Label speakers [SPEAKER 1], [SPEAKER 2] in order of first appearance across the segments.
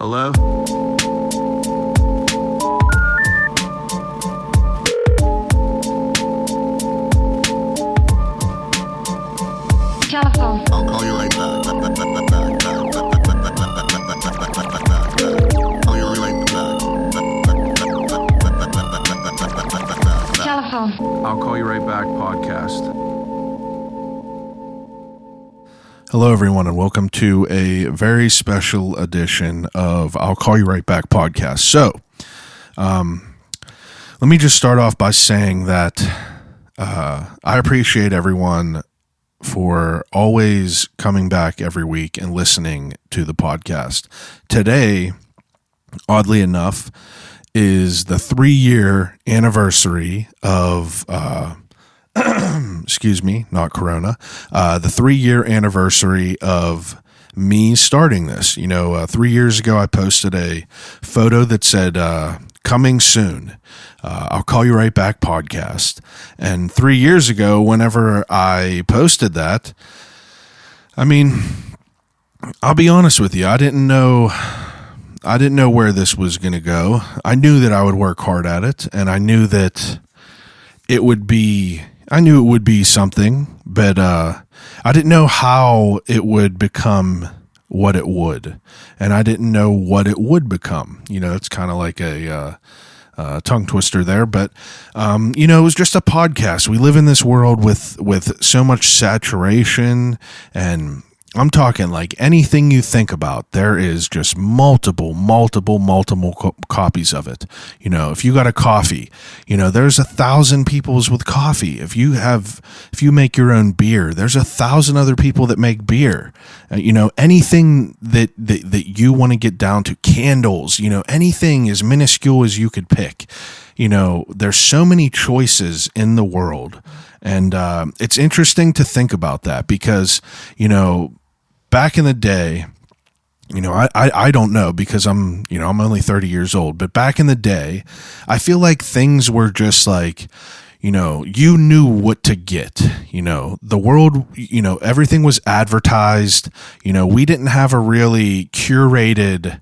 [SPEAKER 1] Hello?
[SPEAKER 2] Telephone.
[SPEAKER 3] I'll call you right back. Call you right back.
[SPEAKER 2] Telephone.
[SPEAKER 1] I'll Call You Right Back podcast.
[SPEAKER 4] Hello, everyone, and welcome to a very special edition of I'll Call You Right Back podcast. So, let me just start off by saying that I appreciate everyone for always coming back every week and listening to the podcast. Today, oddly enough, is the 3-year anniversary of excuse me, not Corona, the 3-year anniversary of me starting this. 3 years ago, I posted a photo that said, coming soon, I'll Call You Right Back podcast. And 3 years ago, whenever I posted that, I mean, I'll be honest with you, I didn't know where this was going to go. I knew that I would work hard at it, and I knew that it would be something, but I didn't know how it would become what it would, and I didn't know what it would become. It's kind of like a tongue twister there, but it was just a podcast. We live in this world with so much saturation, and I'm talking like anything you think about, there is just multiple copies of it. If you got a coffee, there's 1,000 peoples with coffee. If you make your own beer, there's 1,000 other people that make beer. Anything that you want to get down to, candles, anything as minuscule as you could pick. There's so many choices in the world. And it's interesting to think about that because, back in the day, I don't know because I'm only 30 years old, but back in the day, I feel like things were just like, you knew what to get, the world, everything was advertised, we didn't have a really curated,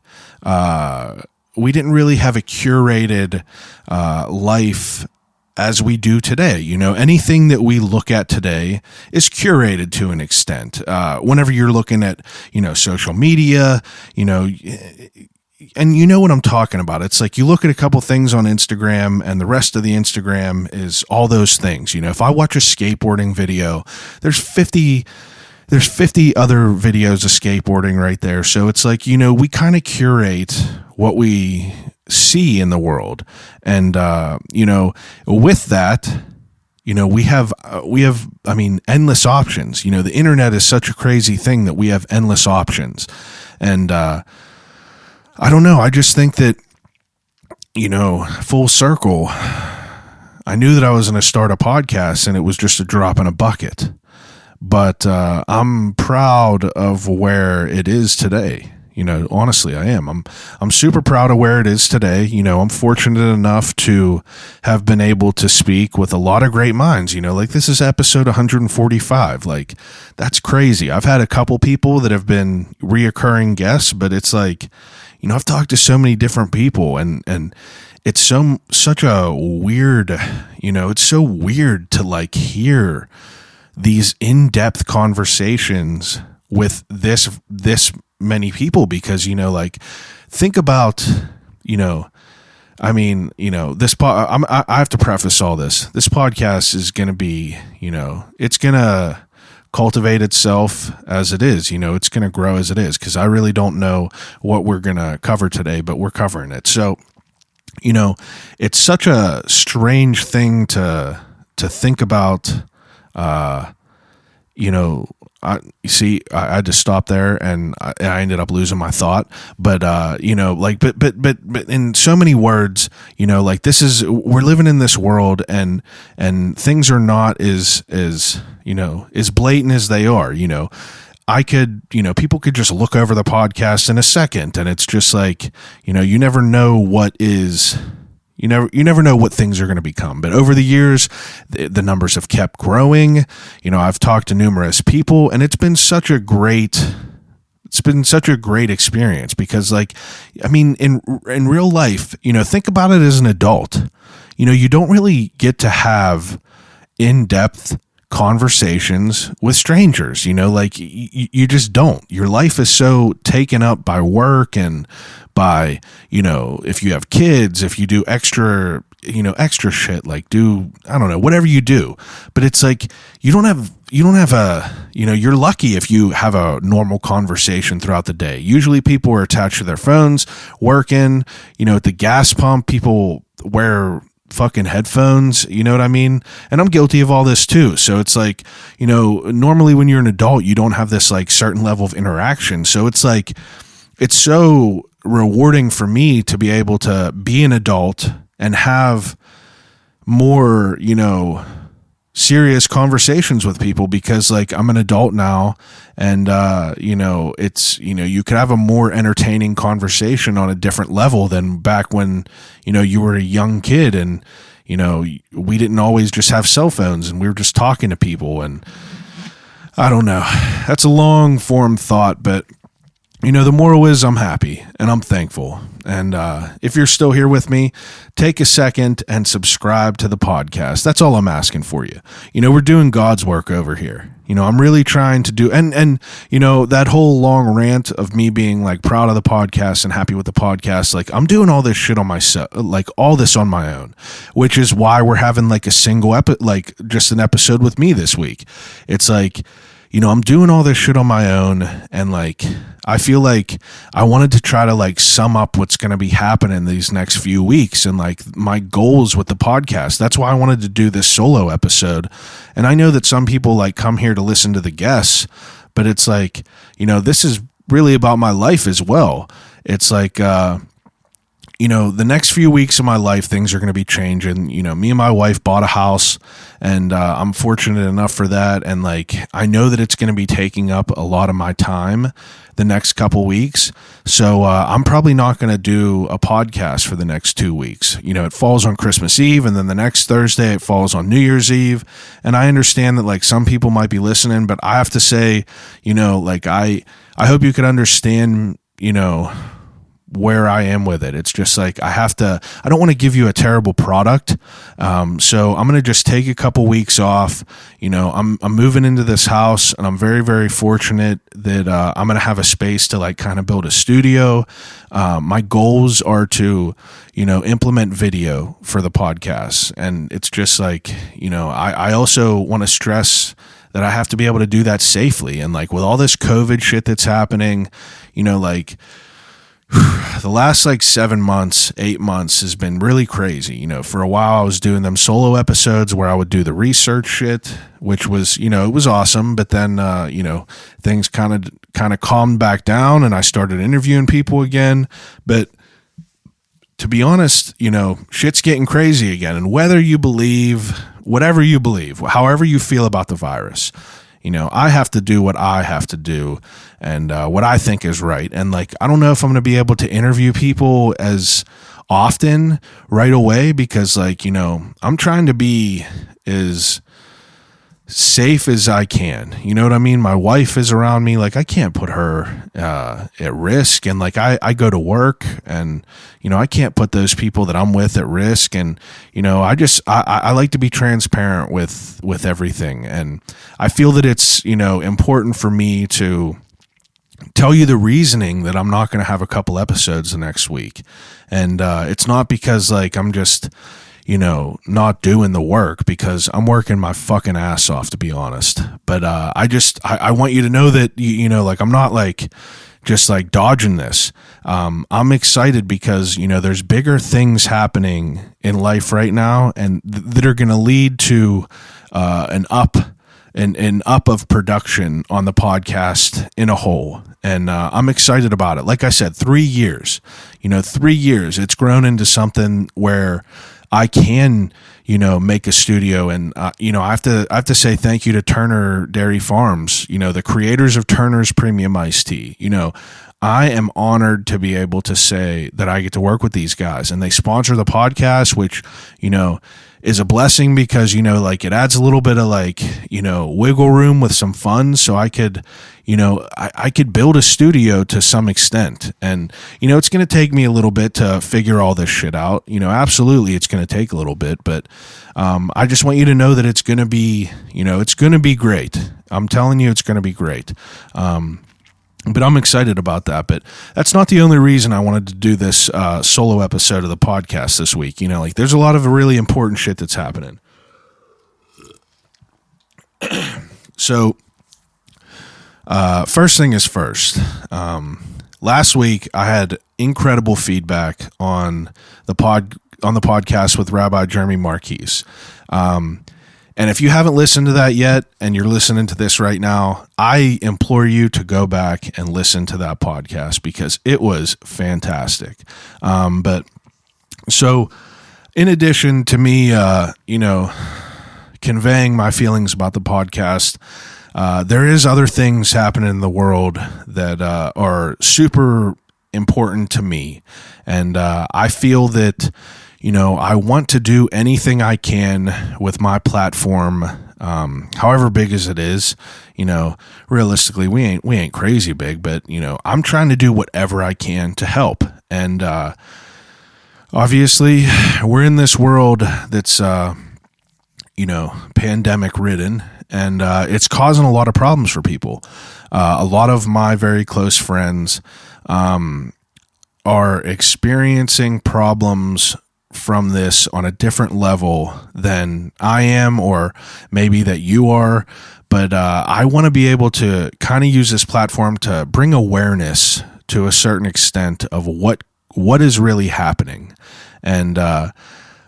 [SPEAKER 4] life as we do today. Anything that we look at today is curated to an extent. Whenever you're looking at, social media, and you know what I'm talking about. It's like you look at a couple things on Instagram and the rest of the Instagram is all those things. If I watch a skateboarding video, there's 50 other videos of skateboarding right there. So it's like, we kind of curate what we see in the world. And, with that, we have, endless options. The internet is such a crazy thing that we have endless options. And, I don't know. I just think that, full circle, I knew that I was going to start a podcast and it was just a drop in a bucket, but, I'm proud of where it is today. Honestly, I am. I'm super proud of where it is today. I'm fortunate enough to have been able to speak with a lot of great minds. Like this is episode 145. Like that's crazy. I've had a couple people that have been reoccurring guests, but it's like, I've talked to so many different people and it's such a weird, it's so weird to like hear these in-depth conversations with this many people because, think about, this I have to preface all this. This podcast is going to be, it's going to cultivate itself as it is, it's going to grow as it is. Cause I really don't know what we're going to cover today, but we're covering it. So, it's such a strange thing to think about, I had to stop there and I ended up losing my thought, but, but in so many words, we're living in this world and things are not as blatant as they are, people could just look over the podcast in a second and it's just like, you never know what is, you never know what things are going to become. But over the years, the numbers have kept growing. I've talked to numerous people and it's been such a great it's been such a great experience because, like, I mean, in real life, you know, think about it as an adult. You know, you don't really get to have in-depth conversations with strangers, you know, like you just don't. Your life is so taken up by work and by, you know, if you have kids, if you do extra shit, like I don't know, whatever you do. But it's like you don't have a, you know, you're lucky if you have a normal conversation throughout the day. Usually people are attached to their phones, working, you know, at the gas pump, people wear fucking headphones, you know what I mean? And I'm guilty of all this too. So it's like, you know, normally when you're an adult, you don't have this like certain level of interaction. So it's like, it's so rewarding for me to be able to be an adult and have more, you know, serious conversations with people because like I'm an adult now and you know, it's, you know, you could have a more entertaining conversation on a different level than back when, you know, you were a young kid and, you know, we didn't always just have cell phones and we were just talking to people. And I don't know, that's a long form thought, but you know, the moral is I'm happy and I'm thankful. And if you're still here with me, take a second and subscribe to the podcast. That's all I'm asking for you. You know, we're doing God's work over here. You know, I'm really trying to do, and you know, that whole long rant of me being like proud of the podcast and happy with the podcast, like I'm doing all this shit on myself, like all this on my own, which is why we're having like a single like just an episode with me this week. It's like, you know, I'm doing all this shit on my own and like I feel like I wanted to try to like sum up what's going to be happening these next few weeks and like my goals with the podcast. That's why I wanted to do this solo episode. And I know that some people like come here to listen to the guests, but it's like, you know, this is really about my life as well. It's like, you know, the next few weeks of my life, things are going to be changing. You know, me and my wife bought a house and I'm fortunate enough for that. And like, I know that it's going to be taking up a lot of my time the next couple weeks. So I'm probably not going to do a podcast for the next 2 weeks. You know, it falls on Christmas Eve and then the next Thursday it falls on New Year's Eve. And I understand that like some people might be listening, but I have to say, you know, like I hope you could understand, you know, where I am with it. It's just like I don't want to give you a terrible product. So I'm going to just take a couple weeks off. You know, I'm moving into this house and I'm very, very fortunate that I'm going to have a space to like kind of build a studio. My goals are to, you know, implement video for the podcast. And it's just like, you know, I also want to stress that I have to be able to do that safely. And like with all this COVID shit that's happening, you know, like the last like 7 months, 8 months has been really crazy. You know, for a while I was doing them solo episodes where I would do the research shit, which was, you know, it was awesome. But then, you know, things kind of calmed back down and I started interviewing people again. But to be honest, you know, shit's getting crazy again. And whether you believe, whatever you believe, however you feel about the virus, you know, I have to do what I have to do and what I think is right. And like, I don't know if I'm going to be able to interview people as often right away because like, you know, I'm trying to be as safe as I can. You know what I mean? My wife is around me. Like I can't put her at risk. And like I go to work and, you know, I can't put those people that I'm with at risk. And, you know, I like to be transparent with everything. And I feel that it's, you know, important for me to tell you the reasoning that I'm not going to have a couple episodes the next week. And it's not because like I'm just, you know, not doing the work, because I'm working my fucking ass off, to be honest. But I want you to know that, you know, like I'm not like just like dodging this. I'm excited because, you know, there's bigger things happening in life right now and that are going to lead to an up of production on the podcast in a whole. And I'm excited about it. Like I said, 3 years, you know, 3 years, it's grown into something where I can, you know, make a studio. And, you know, I have to say thank you to Turner Dairy Farms, you know, the creators of Turner's Premium Iced Tea. You know, I am honored to be able to say that I get to work with these guys and they sponsor the podcast, which, you know, is a blessing because, like it adds a little bit of like, wiggle room with some funds. So I could, I could build a studio to some extent. And, it's going to take me a little bit to figure all this shit out. Absolutely it's going to take a little bit, but I just want you to know that it's going to be, it's going to be great. I'm telling you, it's going to be great. But I'm excited about that. But that's not the only reason I wanted to do this solo episode of the podcast this week. Like there's a lot of really important shit that's happening. So, first thing is first. Last week I had incredible feedback on the podcast with Rabbi Jeremy Marquise. And if you haven't listened to that yet and you're listening to this right now, I implore you to go back and listen to that podcast because it was fantastic. But so in addition to me, conveying my feelings about the podcast, there is other things happening in the world that are super important to me. And I feel that I want to do anything I can with my platform, however big as it is. Realistically, we ain't crazy big, but I'm trying to do whatever I can to help. And obviously, we're in this world that's pandemic ridden, and it's causing a lot of problems for people. A lot of my very close friends are experiencing problems from this on a different level than I am, or maybe that you are. But I want to be able to kind of use this platform to bring awareness to a certain extent of what is really happening. And I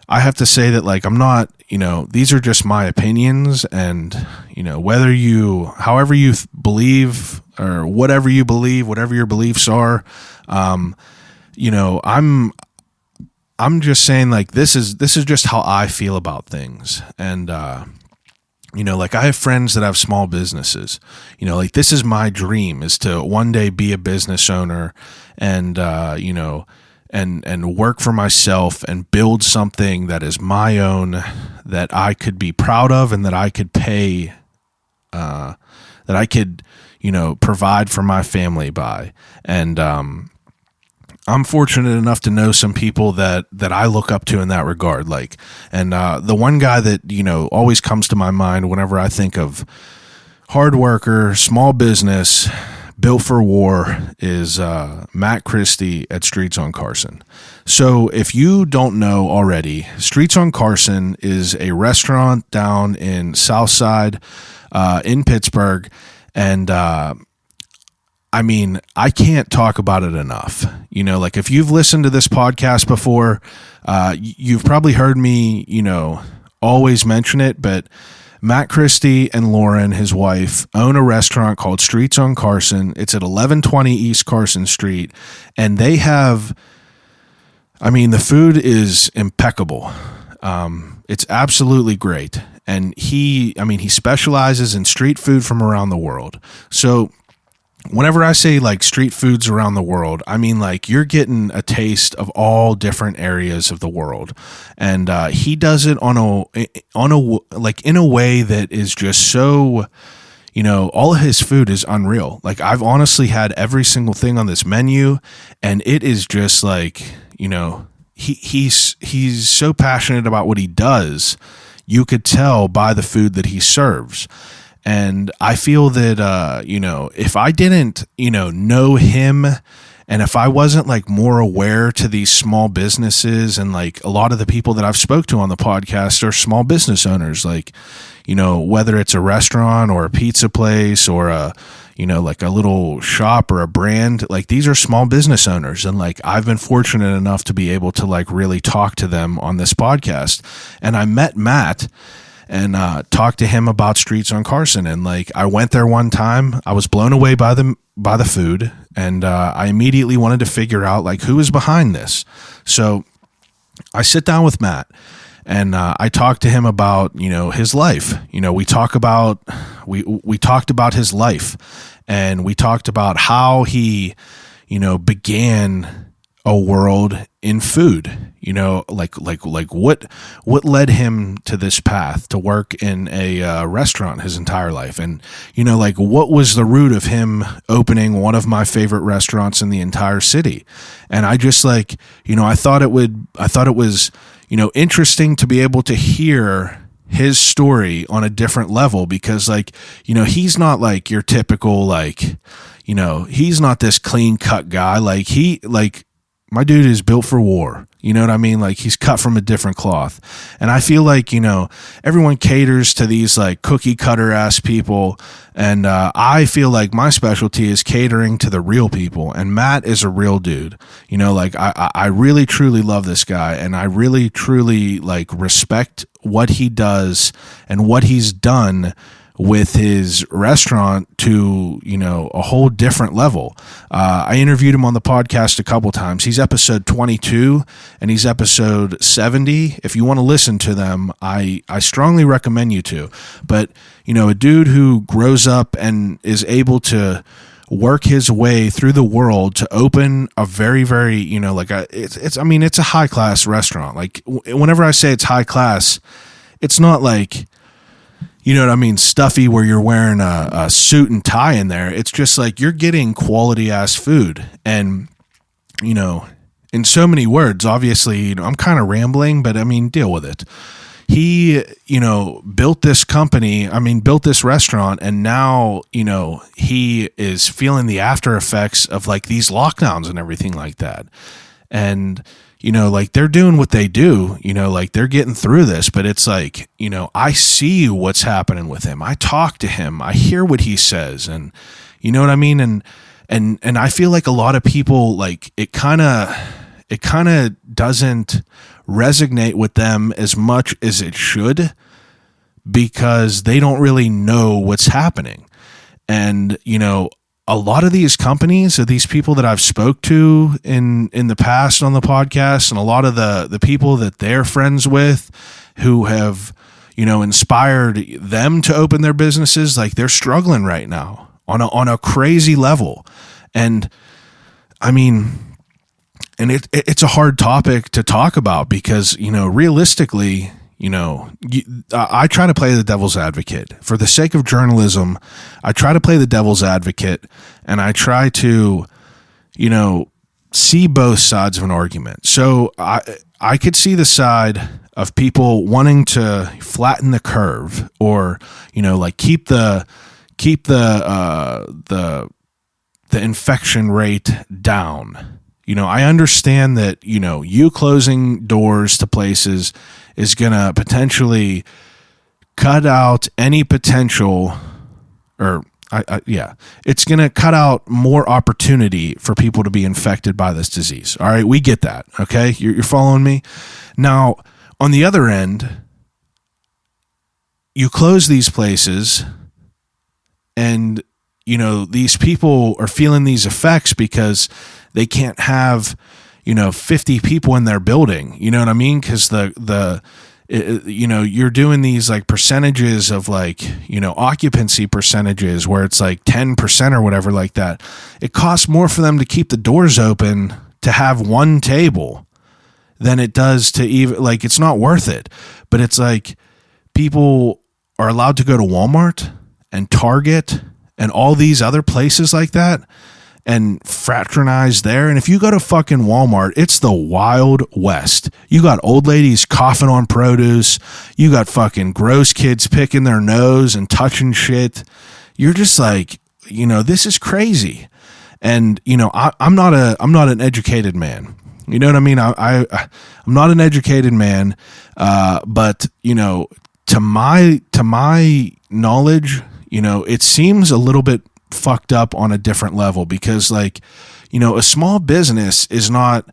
[SPEAKER 4] have to say that, like, I'm not, these are just my opinions, and, however you believe or whatever you believe, whatever your beliefs are, I'm just saying, like, this is just how I feel about things. And, like, I have friends that have small businesses, like, this is my dream, is to one day be a business owner and, and work for myself and build something that is my own, that I could be proud of, and that I could pay, that I could, provide for my family by. And, I'm fortunate enough to know some people that I look up to in that regard. Like, and the one guy that, always comes to my mind whenever I think of hard worker, small business, built for war is Matt Christie at Streets on Carson. So if you don't know already, Streets on Carson is a restaurant down in Southside in Pittsburgh. And I can't talk about it enough. Like, if you've listened to this podcast before, you've probably heard me, always mention it, but Matt Christie and Lauren, his wife, own a restaurant called Streets on Carson. It's at 1120 East Carson Street, and they have, the food is impeccable. It's absolutely great. And he specializes in street food from around the world. So whenever I say, like, street foods around the world, like, you're getting a taste of all different areas of the world. And he does it in a way that is just so, all of his food is unreal. Like, I've honestly had every single thing on this menu, and it is just like, he's so passionate about what he does. You could tell by the food that he serves. And I feel that, if I didn't, know him, and if I wasn't, like, more aware to these small businesses, and, like, a lot of the people that I've spoke to on the podcast are small business owners, like, whether it's a restaurant or a pizza place or like a little shop or a brand, like, these are small business owners. And, like, I've been fortunate enough to be able to, like, really talk to them on this podcast. And I met Matt and talked to him about Streets on Carson. And, like, I went there one time. I was blown away by the food, and I immediately wanted to figure out, like, who is behind this. So I sit down with Matt, and I talked to him about, his life. We talked about his life, and we talked about how he, began a world in food. Like what led him to this path to work in a restaurant his entire life, and like what was the root of him opening one of my favorite restaurants in the entire city. And I just I thought it was interesting to be able to hear his story on a different level, because he's not like your typical he's not this clean cut guy. My dude is built for war. You know what I mean? Like, he's cut from a different cloth. And I feel like, everyone caters to these cookie cutter ass people. And I feel like my specialty is catering to the real people. And Matt is a real dude. I really truly love this guy. And I really truly respect what he does and what he's done with his restaurant to, a whole different level. I interviewed him on the podcast a couple times. He's episode 22 and he's episode 70. If you want to listen to them, I strongly recommend you to. But, a dude who grows up and is able to work his way through the world to open a very, very, it's a high class restaurant. Whenever I say it's high class, it's not stuffy where you're wearing a suit and tie in there. It's just you're getting quality ass food. And, in so many words, obviously, I'm kind of rambling, but deal with it. He, built this company, built this restaurant, and now, he is feeling the after effects of these lockdowns and everything like that. And, they're doing what they do, they're getting through this, but it's I see what's happening with him. I talk to him. I hear what he says. And you know what I mean? And I feel like a lot of people, it kind of doesn't resonate with them as much as it should, because they don't really know what's happening. And, a lot of these companies, or these people that I've spoke to in the past on the podcast, and a lot of the people that they're friends with who have, inspired them to open their businesses, they're struggling right now on a crazy level. And it's a hard topic to talk about because, realistically, I try to play the devil's advocate. For the sake of journalism, I try to play the devil's advocate, and I try to, see both sides of an argument. So I could see the side of people wanting to flatten the curve, or, keep the infection rate down. I understand that, you closing doors to places is going to potentially cut out any potential, it's going to cut out more opportunity for people to be infected by this disease. All right, we get that. Okay, you're following me? Now, on the other end, you close these places and, these people are feeling these effects because they can't have, 50 people in their building. You know what I mean? Because you're doing these percentages of occupancy percentages where it's 10% or whatever like that. It costs more for them to keep the doors open to have one table than it does to even it's not worth it. But it's people are allowed to go to Walmart and Target and all these other places like that and fraternize there. And if you go to fucking Walmart, it's the Wild West. You got old ladies coughing on produce. You got fucking gross kids picking their nose and touching shit. You're just this is crazy. And, I'm not an educated man. You know what I mean? I'm not an educated man. But, to my knowledge, it seems a little bit fucked up on a different level, because a small business is not,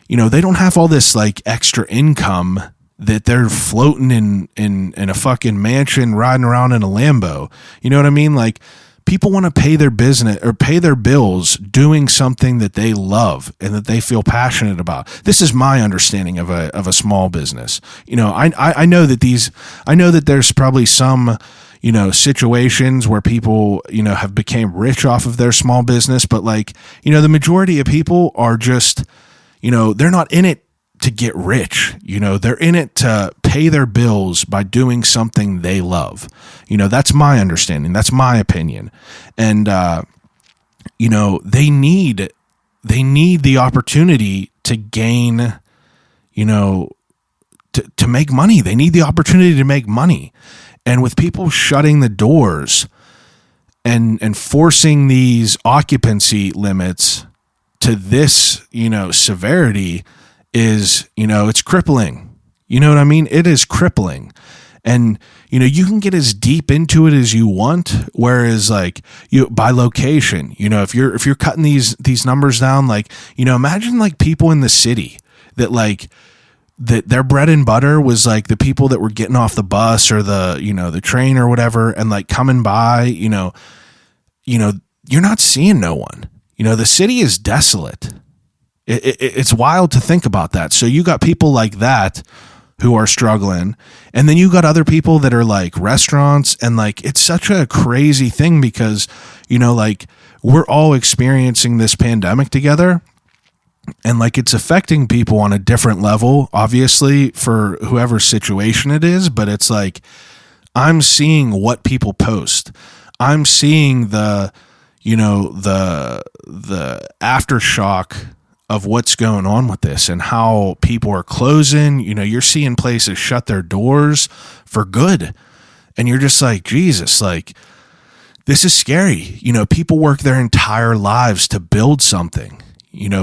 [SPEAKER 4] they don't have all this extra income that they're floating in a fucking mansion riding around in a Lambo. You know what I mean? People want to pay their business or pay their bills doing something that they love and that they feel passionate about. This is my understanding of a small business. I know that there's probably some situations where people, have became rich off of their small business, but the majority of people are just, they're not in it to get rich. They're in it to pay their bills by doing something they love. That's my understanding. That's my opinion. And, they need the opportunity to gain, to make money. They need the opportunity to make money. And with people shutting the doors and forcing these occupancy limits to this, severity is, it's crippling. You know what I mean? It is crippling. And, you can get as deep into it as you want. Whereas like by location, if you're cutting these numbers down, like, imagine like people in the city that like, that their bread and butter was like the people that were getting off the bus or the train or whatever, and like coming by, you're not seeing no one. The city is desolate. It's wild to think about that. So you got people like that who are struggling, and then you got other people that are like restaurants, and like it's such a crazy thing because like we're all experiencing this pandemic together. And like it's affecting people on a different level, obviously, for whoever's situation it is. But it's like I'm seeing what people post. I'm seeing the aftershock of what's going on with this and how people are closing. You're seeing places shut their doors for good. And you're just like, Jesus, like this is scary. People work their entire lives to build something.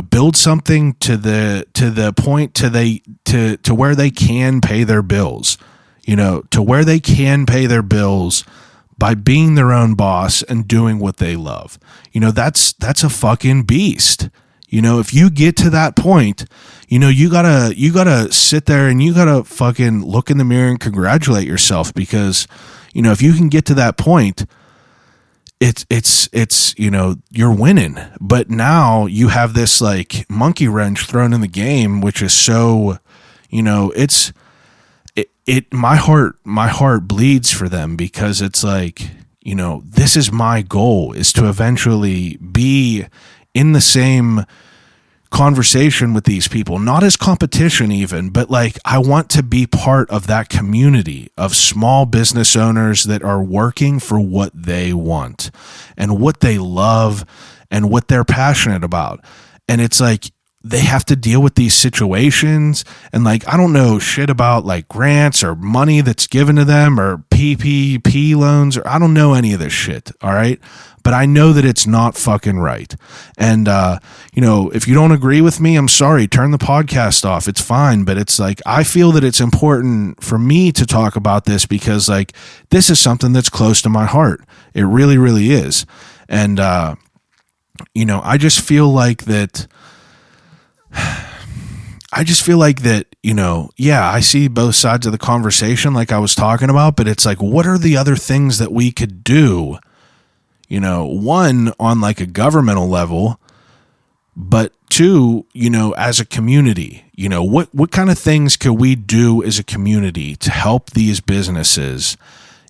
[SPEAKER 4] Build something to the point to where they can pay their bills, to where they can pay their bills by being their own boss and doing what they love. That's a fucking beast. If you get to that point, you gotta sit there and you gotta fucking look in the mirror and congratulate yourself, because, if you can get to that point, it's you're winning. But now you have this like monkey wrench thrown in the game, which is so, my heart bleeds for them, because it's like, this is my goal, is to eventually be in the same conversation with these people, not as competition even, but like I want to be part of that community of small business owners that are working for what they want and what they love and what they're passionate about. And it's like they have to deal with these situations, and like I don't know shit about like grants or money that's given to them or PPP loans, or I don't know any of this shit, all right? But I know that it's not fucking right. And, if you don't agree with me, I'm sorry, turn the podcast off. It's fine. But it's like, I feel that it's important for me to talk about this, because like, this is something that's close to my heart. It really, really is. And, I just feel like that, I see both sides of the conversation like I was talking about, but it's like, what are the other things that we could do? One, on like a governmental level, but two, as a community, what kind of things could we do as a community to help these businesses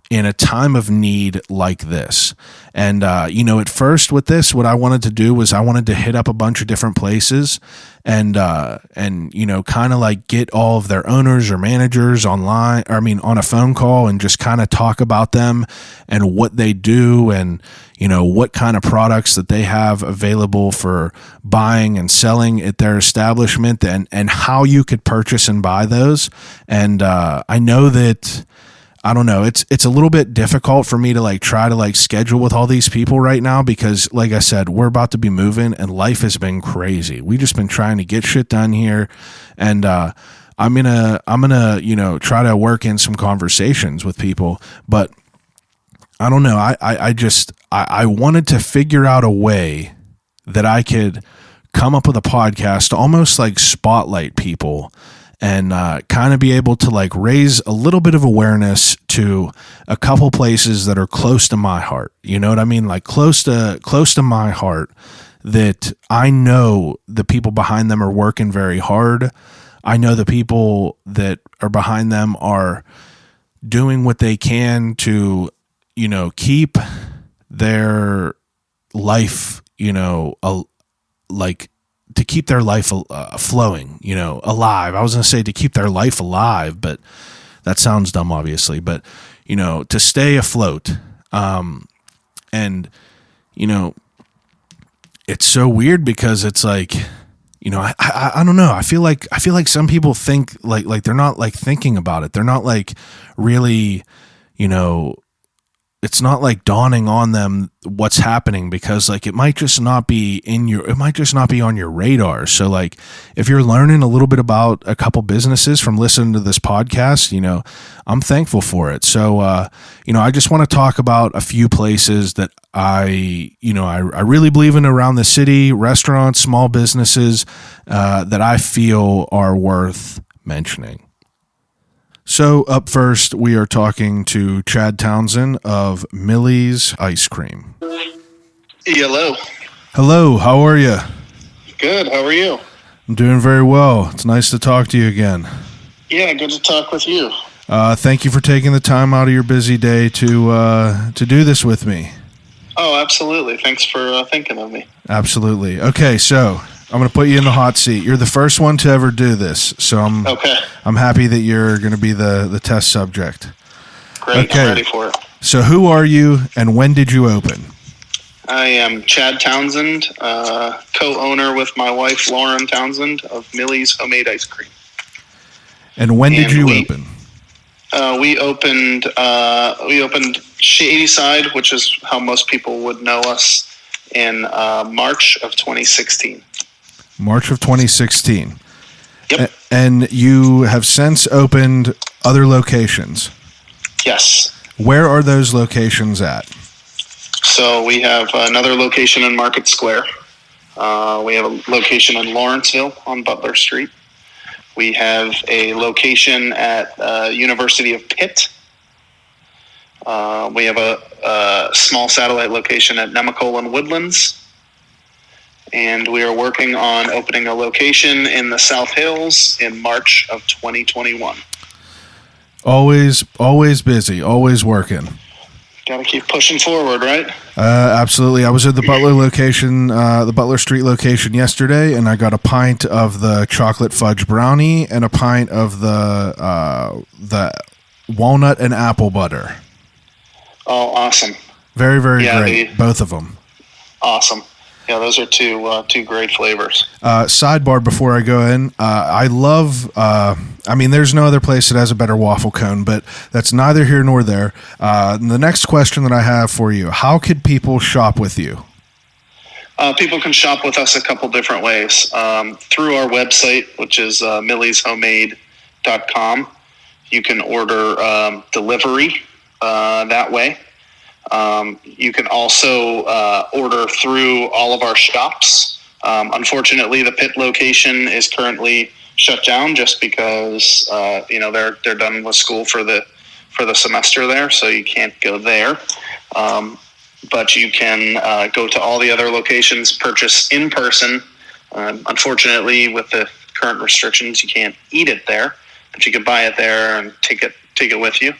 [SPEAKER 4] in a time of need like this? And, at first with this, what I wanted to do was I wanted to hit up a bunch of different places and kind of like get all of their owners or managers on a phone call, and just kind of talk about them and what they do, and, what kind of products that they have available for buying and selling at their establishment, and how you could purchase and buy those. And, I know that, I don't know, it's a little bit difficult for me to like try to like schedule with all these people right now, because like I said, we're about to be moving and life has been crazy. We've just been trying to get shit done here. And, I'm gonna, try to work in some conversations with people, but I don't know. I wanted to figure out a way that I could come up with a podcast to almost like spotlight people, and kind of be able to like raise a little bit of awareness to a couple places that are close to my heart. You know what I mean? Like close to my heart, that I know the people behind them are working very hard. I know the people that are behind them are doing what they can to, keep their life, like to keep their life flowing, alive. I was going to say to keep their life alive, but that sounds dumb, obviously. But to stay afloat, and it's so weird because it's like, I don't know. I feel like some people think like they're not like thinking about it. They're not like really, it's not like dawning on them what's happening because like it might just not be on your radar. So like if you're learning a little bit about a couple businesses from listening to this podcast, I'm thankful for it. So I just want to talk about a few places that I really believe in around the city, restaurants, small businesses that I feel are worth mentioning. So up first, we are talking to Chad Townsend of Millie's Ice Cream.
[SPEAKER 2] Hello.
[SPEAKER 4] Hello, how are you?
[SPEAKER 2] Good, how are you?
[SPEAKER 4] I'm doing very well. It's nice to talk to you again.
[SPEAKER 2] Yeah, good to talk with you.
[SPEAKER 4] Thank you for taking the time out of your busy day to do this with me.
[SPEAKER 2] Oh, absolutely. Thanks for thinking of me.
[SPEAKER 4] Absolutely. Okay, so I'm going to put you in the hot seat. You're the first one to ever do this, so I'm happy that you're going to be the test subject.
[SPEAKER 2] Great,
[SPEAKER 4] okay.
[SPEAKER 2] I'm ready for it.
[SPEAKER 4] So who are you, and when did you open?
[SPEAKER 2] I am Chad Townsend, co-owner with my wife Lauren Townsend of Millie's Homemade Ice Cream.
[SPEAKER 4] And when did you open?
[SPEAKER 2] We opened Shadyside, which is how most people would know us, in March of 2016.
[SPEAKER 4] March of 2016.
[SPEAKER 2] Yep.
[SPEAKER 4] And you have since opened other locations.
[SPEAKER 2] Yes.
[SPEAKER 4] Where are those locations at?
[SPEAKER 2] So we have another location in Market Square. We have a location in Lawrenceville on Butler Street. We have a location at University of Pitt. We have a small satellite location at Nemacolin and Woodlands. And we are working on opening a location in the South Hills in March of 2021. Always
[SPEAKER 4] busy, always working.
[SPEAKER 2] Got to keep pushing forward, right?
[SPEAKER 4] Absolutely. I was at the Butler location, the Butler Street location yesterday, and I got a pint of the chocolate fudge brownie and a pint of the walnut and apple butter.
[SPEAKER 2] Oh, awesome!
[SPEAKER 4] Very, very great. Both of them.
[SPEAKER 2] Awesome. Yeah, those are two great flavors.
[SPEAKER 4] Sidebar before I go in, I love. There's no other place that has a better waffle cone, but that's neither here nor there. The next question that I have for you: how could people shop with you?
[SPEAKER 2] People can shop with us a couple different ways. Through our website, which is millieshomemade.com. You can order delivery that way. You can also order through all of our shops. Unfortunately, the Pitt location is currently shut down just because they're done with school for the semester there, so you can't go there. But you can go to all the other locations, purchase in person. Unfortunately, with the current restrictions, you can't eat it there, but you can buy it there and take it with you.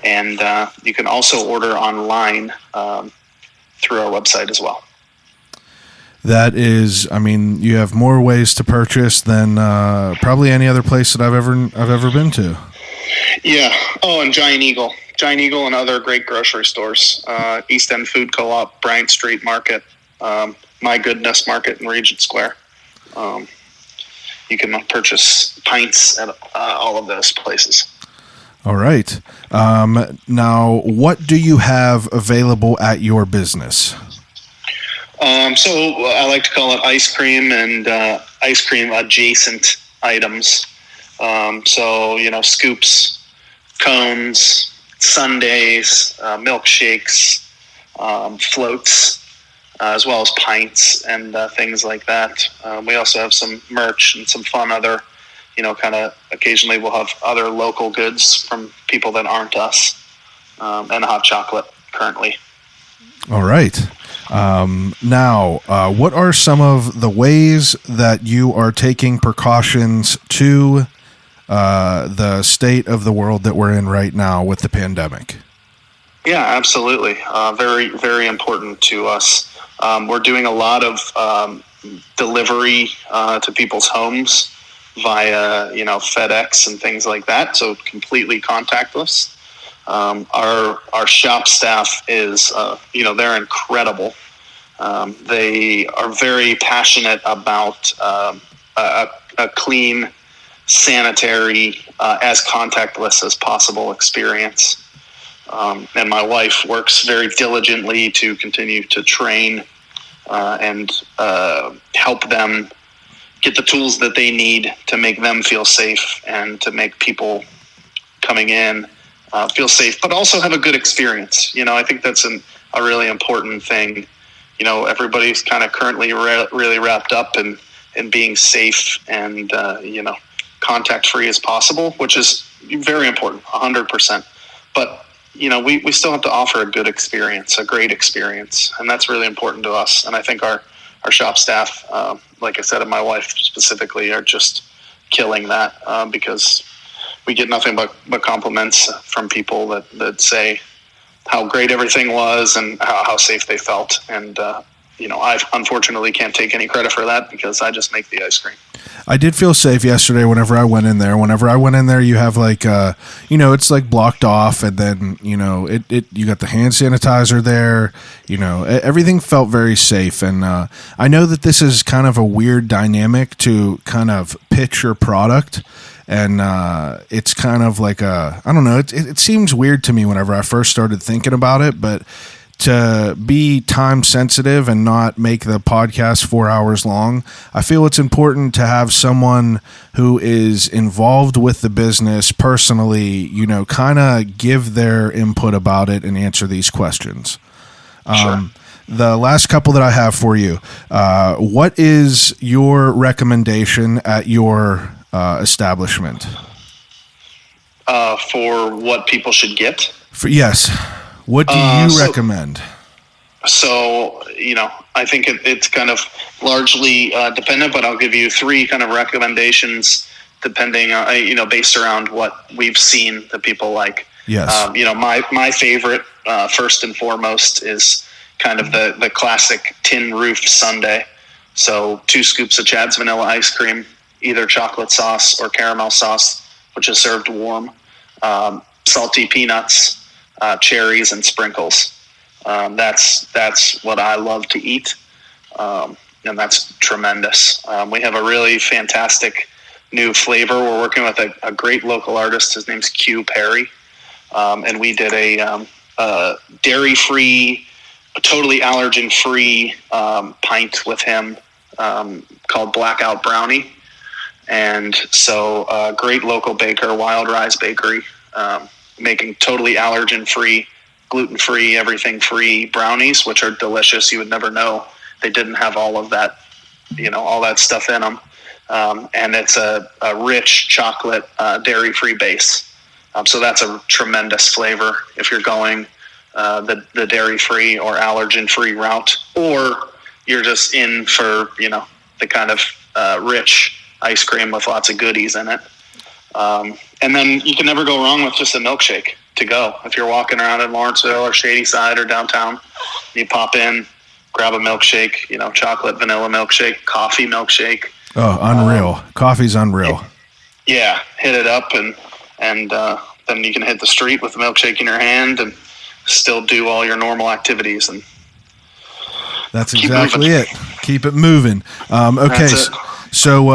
[SPEAKER 2] And you can also order online through our website as well.
[SPEAKER 4] That is, you have more ways to purchase than probably any other place that I've ever been to.
[SPEAKER 2] Yeah. Oh, and Giant Eagle and other great grocery stores. East End Food Co-op, Bryant Street Market, My Goodness Market in Regent Square. You can purchase pints at all of those places.
[SPEAKER 4] All right. Now, what do you have available at your business?
[SPEAKER 2] So I like to call it ice cream and ice cream adjacent items. Scoops, cones, sundaes, milkshakes, floats, as well as pints and things like that. We also have some merch and some fun other, occasionally we'll have other local goods from people that aren't us, and hot chocolate currently.
[SPEAKER 4] All right. Now, what are some of the ways that you are taking precautions to the state of the world that we're in right now with the pandemic?
[SPEAKER 2] Yeah, absolutely. Very, very important to us. We're doing a lot of delivery to people's homes via FedEx and things like that. So completely contactless. Our shop staff is they're incredible. They are very passionate about a clean, sanitary, as contactless as possible experience. And my wife works very diligently to continue to train and help them get the tools that they need to make them feel safe and to make people coming in feel safe, but also have a good experience. I think that's a really important thing. Everybody's kind of currently really wrapped up in being safe and, contact free as possible, which is very important, 100%. But, we still have to offer a good experience, a great experience. And that's really important to us. And I think our shop staff, like I said, and my wife specifically, are just killing that because we get nothing but compliments from people that say how great everything was and how safe they felt. And, I unfortunately can't take any credit for that because I just make the ice cream.
[SPEAKER 4] I did feel safe yesterday whenever I went in there. You have like, it's like blocked off, and then, you got the hand sanitizer there, everything felt very safe. And I know that this is kind of a weird dynamic to kind of pitch your product. And it's kind of like I don't know, it seems weird to me whenever I first started thinking about it, but to be time sensitive and not make the podcast 4 hours long, I feel it's important to have someone who is involved with the business personally, kind of give their input about it and answer these questions.
[SPEAKER 2] Sure.
[SPEAKER 4] The last couple that I have for you, what is your recommendation at your establishment?
[SPEAKER 2] For what people should get?
[SPEAKER 4] Yes. What do you recommend?
[SPEAKER 2] So, I think it's kind of largely dependent, but I'll give you 3 kind of recommendations depending on, based around what we've seen that people like.
[SPEAKER 4] Yes.
[SPEAKER 2] My favorite, first and foremost, is kind of the classic tin roof sundae. So 2 scoops of Chad's vanilla ice cream, either chocolate sauce or caramel sauce, which is served warm, salty peanuts, cherries, and sprinkles. That's what I love to eat, and that's tremendous. We have a really fantastic new flavor. We're working with a great local artist. His name's Q Perry, and we did a dairy-free, totally allergen-free pint with him called Blackout Brownie. And so great local baker, Wild Rise Bakery, making totally allergen-free, gluten-free, everything-free brownies, which are delicious. You would never know they didn't have all of that, all that stuff in them. And it's a rich chocolate dairy-free base. So that's a tremendous flavor if you're going the dairy-free or allergen-free route, or you're just in for, the kind of rich ice cream with lots of goodies in it. And then you can never go wrong with just a milkshake to go. If you're walking around in Lawrenceville or Shadyside or downtown, you pop in, grab a milkshake, chocolate vanilla milkshake, coffee milkshake.
[SPEAKER 4] Oh, unreal. Coffee's unreal.
[SPEAKER 2] Yeah, hit it up and then you can hit the street with the milkshake in your hand and still do all your normal activities. And
[SPEAKER 4] that's exactly it. Keep it moving. Okay, so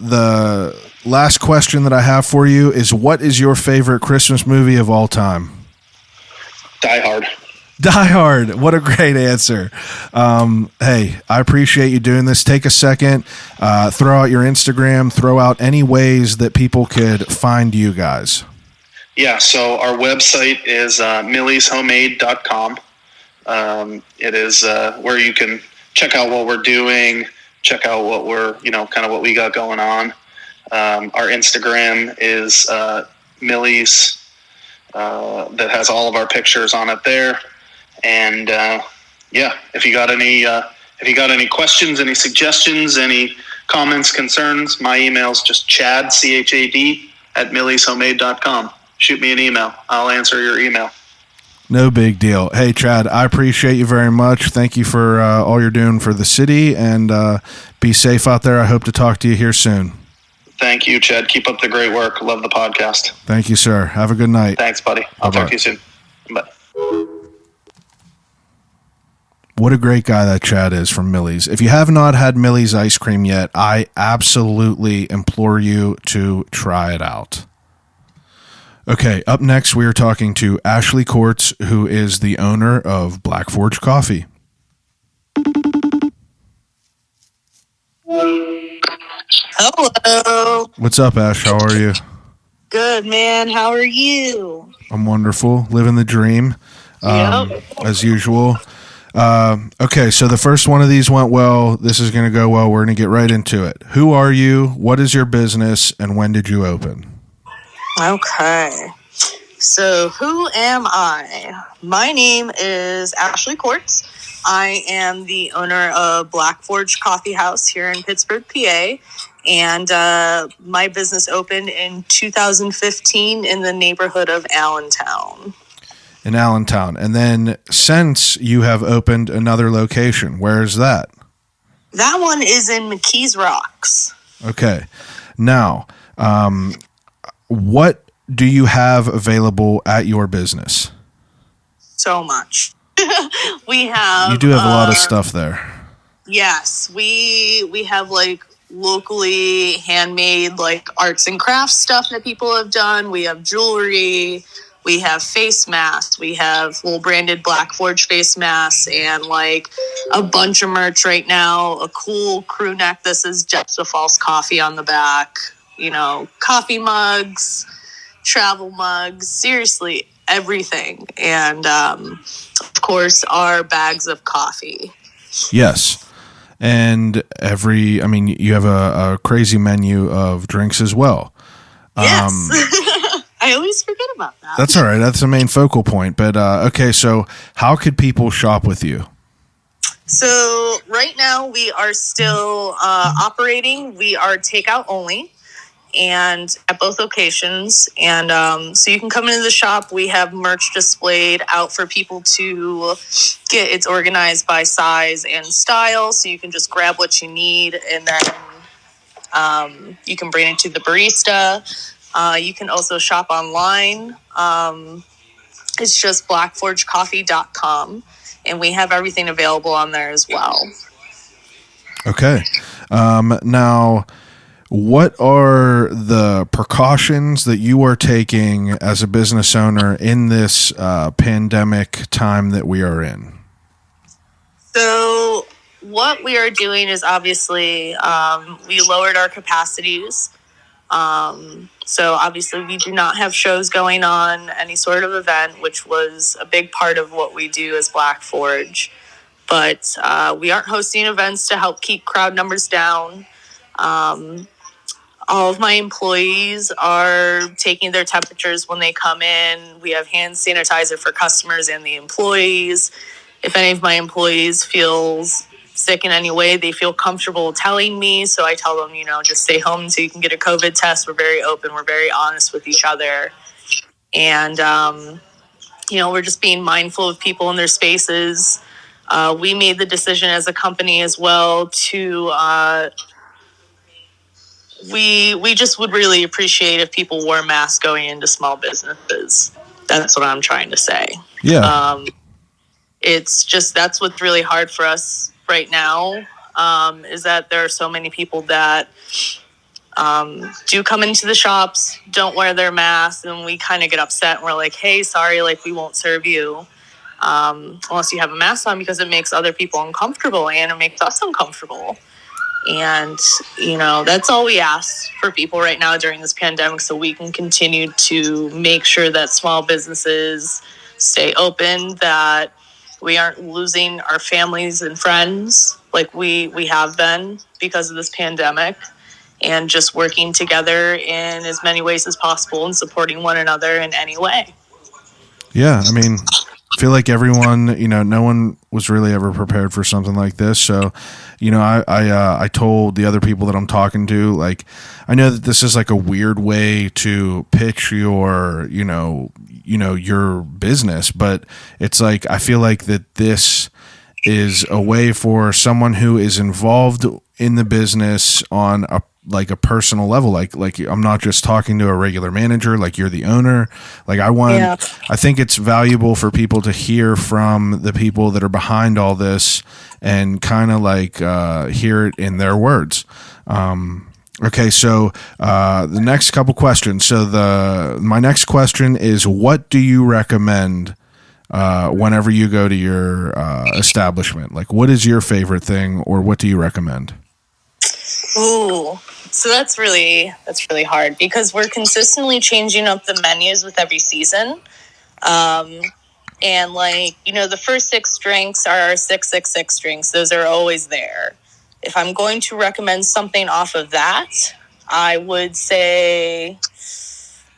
[SPEAKER 4] the last question that I have for you is, what is your favorite Christmas movie of all time?
[SPEAKER 2] Die Hard.
[SPEAKER 4] Die Hard. What a great answer. Hey, I appreciate you doing this. Take a second, throw out your Instagram, throw out any ways that people could find you guys.
[SPEAKER 2] Yeah, so our website is millieshomemade.com. It is where you can check out what we're doing, check out what we're, kind of what we got going on. Our Instagram is Millie's, that has all of our pictures on it there. And if you got any questions, any suggestions, any comments, concerns, my email is just Chad, CHAD, @millieshomemade.com. Shoot me an email. I'll answer your email.
[SPEAKER 4] No big deal. Hey, Chad, I appreciate you very much. Thank you for all you're doing for the city, and be safe out there. I hope to talk to you here soon.
[SPEAKER 2] Thank you, Chad. Keep up the great work. Love the podcast.
[SPEAKER 4] Thank you, sir. Have a good night.
[SPEAKER 2] Thanks, buddy. I'll
[SPEAKER 4] Bye-bye.
[SPEAKER 2] talk to you soon. Bye.
[SPEAKER 4] What a great guy that Chad is from Millie's. If you have not had Millie's ice cream yet, I absolutely implore you to try it out. Okay, up next we are talking to Ashley Courts, who is the owner of Black Forge Coffee.
[SPEAKER 5] Hello.
[SPEAKER 4] What's up, Ash? How are you?
[SPEAKER 5] Good, man. How are you?
[SPEAKER 4] I'm wonderful. Living the dream,
[SPEAKER 5] Yep.
[SPEAKER 4] as usual. Okay, so the first one of these went well. This is going to go well. We're going to get right into it. Who are you? What is your business? And when did you open?
[SPEAKER 5] Okay. So, who am I? My name is Ashley Courts. I am the owner of Black Forge Coffee House here in Pittsburgh, PA. And my business opened in 2015 in the neighborhood of Allentown.
[SPEAKER 4] In Allentown. And then since you have opened another location, where is that?
[SPEAKER 5] That one is in McKees Rocks.
[SPEAKER 4] Okay. Now, what do you have available at your business?
[SPEAKER 5] So much. We have.
[SPEAKER 4] You do have a lot of stuff there.
[SPEAKER 5] Yes, we have like locally handmade like arts and crafts stuff that people have done. We have jewelry. We have face masks. We have full branded Black Forge face masks and like a bunch of merch right now. A cool crew neck. This is just a false coffee on the back. You know, coffee mugs, travel mugs. Seriously, everything. And of course, our bags of coffee.
[SPEAKER 4] Yes. And you have a crazy menu of drinks as well.
[SPEAKER 5] Yes. I always forget about that.
[SPEAKER 4] That's all right. That's the main focal point. But, okay, so how could people shop with you?
[SPEAKER 5] So right now we are still operating. We are takeout only and at both locations. And so you can come into the shop. We have merch displayed out for people to get. It's organized by size and style. So you can just grab what you need and then you can bring it to the barista. You can also shop online. It's just blackforgecoffee.com. And we have everything available on there as well.
[SPEAKER 4] Okay. Now, what are the precautions that you are taking as a business owner in this pandemic time that we are in?
[SPEAKER 5] So what we are doing is obviously we lowered our capacities. So obviously we do not have shows going on, any sort of event, which was a big part of what we do as Black Forge. But we aren't hosting events to help keep crowd numbers down. All of my employees are taking their temperatures when they come in. We have hand sanitizer for customers and the employees. If any of my employees feels sick in any way, they feel comfortable telling me. So I tell them, just stay home until you can get a COVID test. We're very open. We're very honest with each other. And, we're just being mindful of people in their spaces. We made the decision as a company as well to, we just would really appreciate if people wore masks going into small businesses. That's what I'm trying to say.
[SPEAKER 4] Yeah.
[SPEAKER 5] It's just, that's what's really hard for us right now, is that there are so many people that do come into the shops, don't wear their masks, and we kind of get upset and we're like, hey, sorry, we won't serve you unless you have a mask on, because it makes other people uncomfortable and it makes us uncomfortable. And, that's all we ask for people right now during this pandemic, so we can continue to make sure that small businesses stay open, that we aren't losing our families and friends like we have been because of this pandemic, and just working together in as many ways as possible and supporting one another in any way.
[SPEAKER 4] Yeah, feel like everyone, no one was really ever prepared for something like this. So, I told the other people that I'm talking to, like, I know that this is like a weird way to pitch your your business, but it's like, I feel like that this is a way for someone who is involved in the business on a personal level. Like I'm not just talking to a regular manager, like you're the owner. Like I think it's valuable for people to hear from the people that are behind all this and kind of hear it in their words. Okay, so the next couple questions. So my next question is, what do you recommend whenever you go to your establishment? Like, what is your favorite thing, or what do you recommend?
[SPEAKER 5] Ooh, so that's really hard because we're consistently changing up the menus with every season. And the first 6 drinks are our 666 drinks. Those are always there. If I'm going to recommend something off of that, I would say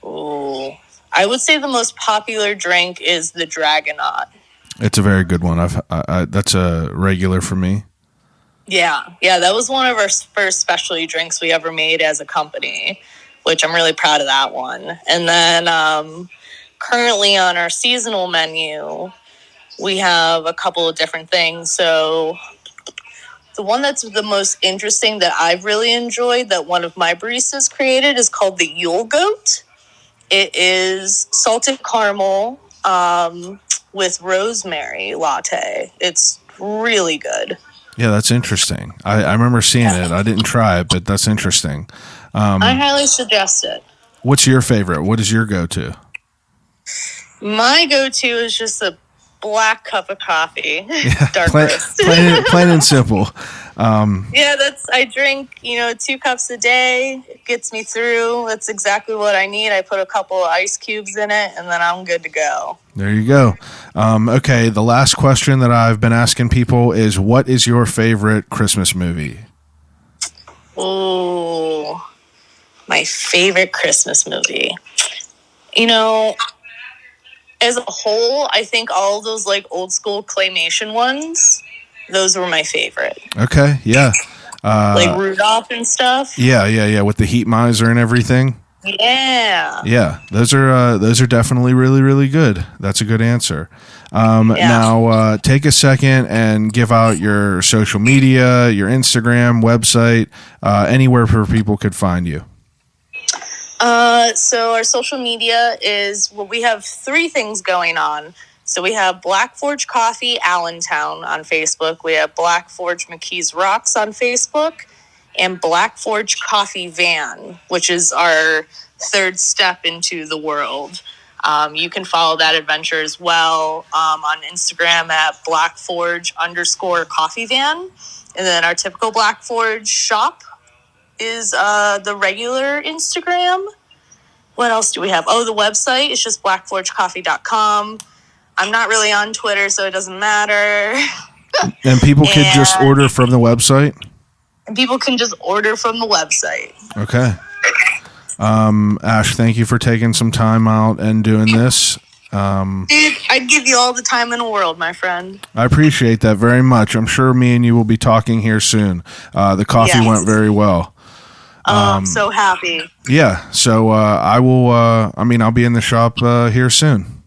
[SPEAKER 5] the most popular drink is the Dragonaut.
[SPEAKER 4] It's a very good one. That's a regular for me.
[SPEAKER 5] Yeah, that was one of our first specialty drinks we ever made as a company, which I'm really proud of that one. And then currently on our seasonal menu, we have a couple of different things. So the one that's the most interesting that I've really enjoyed that one of my baristas created is called the Yule Goat. It is salted caramel with rosemary latte. It's really good.
[SPEAKER 4] Yeah, that's interesting. I remember seeing it. I didn't try it, but that's interesting.
[SPEAKER 5] I highly suggest it.
[SPEAKER 4] What's your favorite? What is your go-to?
[SPEAKER 5] My go-to is just a black cup of coffee.
[SPEAKER 4] Yeah,
[SPEAKER 5] Dark roast.
[SPEAKER 4] plain and simple.
[SPEAKER 5] I drink, 2 cups a day. It gets me through. That's exactly what I need. I put a couple of ice cubes in it, and then I'm good to go.
[SPEAKER 4] There you go. Okay, the last question that I've been asking people is, what is your favorite Christmas movie?
[SPEAKER 5] Oh, my favorite Christmas movie. As a whole, I think all those old school claymation ones, those were my favorite.
[SPEAKER 4] Okay, yeah.
[SPEAKER 5] Rudolph and stuff.
[SPEAKER 4] Yeah, with the heat miser and everything.
[SPEAKER 5] Yeah.
[SPEAKER 4] Yeah, those are definitely really, really good. That's a good answer. Now, take a second and give out your social media, your Instagram, website, anywhere where people could find you.
[SPEAKER 5] So our social media is, we have 3 things going on. So we have Black Forge Coffee Allentown on Facebook. We have Black Forge McKees Rocks on Facebook, and Black Forge Coffee Van, which is our 3rd step into the world. You can follow that adventure as well on Instagram at BlackForge_Coffee Van. And then our typical Black Forge shop is the regular Instagram. What else do we have? Oh, the website is just blackforgecoffee.com. I'm not really on Twitter, so it doesn't matter.
[SPEAKER 4] And people could just order from the website?
[SPEAKER 5] And people can just order from the website.
[SPEAKER 4] Okay. Ash, thank you for taking some time out and doing this.
[SPEAKER 5] Dude, I'd give you all the time in the world, my friend.
[SPEAKER 4] I appreciate that very much. I'm sure me and you will be talking here soon. The coffee went very well.
[SPEAKER 5] I'm so happy.
[SPEAKER 4] Yeah, so I'll be in the shop here soon.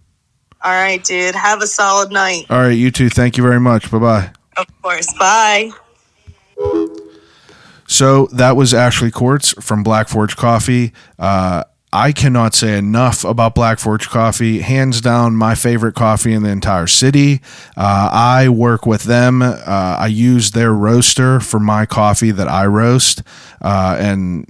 [SPEAKER 5] All right, dude. Have a solid night.
[SPEAKER 4] All right, you too. Thank you very much. Bye-bye.
[SPEAKER 5] Of course. Bye.
[SPEAKER 4] So that was Ashley Quartz from Black Forge Coffee. I cannot say enough about Black Forge Coffee. Hands down, my favorite coffee in the entire city. I work with them. I use their roaster for my coffee that I roast. And,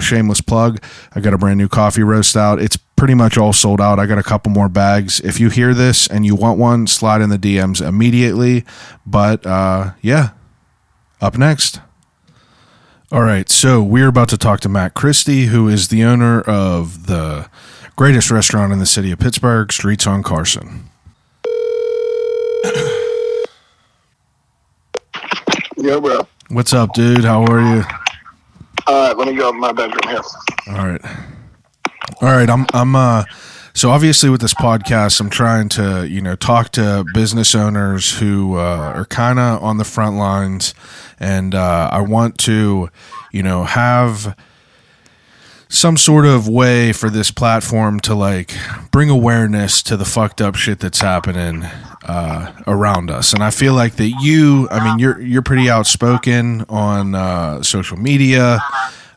[SPEAKER 4] shameless plug, I got a brand new coffee roast out. It's pretty much all sold out. I got a couple more bags. If you hear this and you want one, slide in the DMs immediately. But, up next. All right, so we're about to talk to Matt Christie, who is the owner of the greatest restaurant in the city of Pittsburgh, Streets on Carson.
[SPEAKER 6] Yeah, bro.
[SPEAKER 4] What's up, dude? How are you?
[SPEAKER 6] All right, let me go to my bedroom here.
[SPEAKER 4] All right. I'm So obviously with this podcast, I'm trying to, talk to business owners who are kind of on the front lines, and I want to, have some sort of way for this platform to like bring awareness to the fucked up shit that's happening around us. And I feel like that you're pretty outspoken on social media,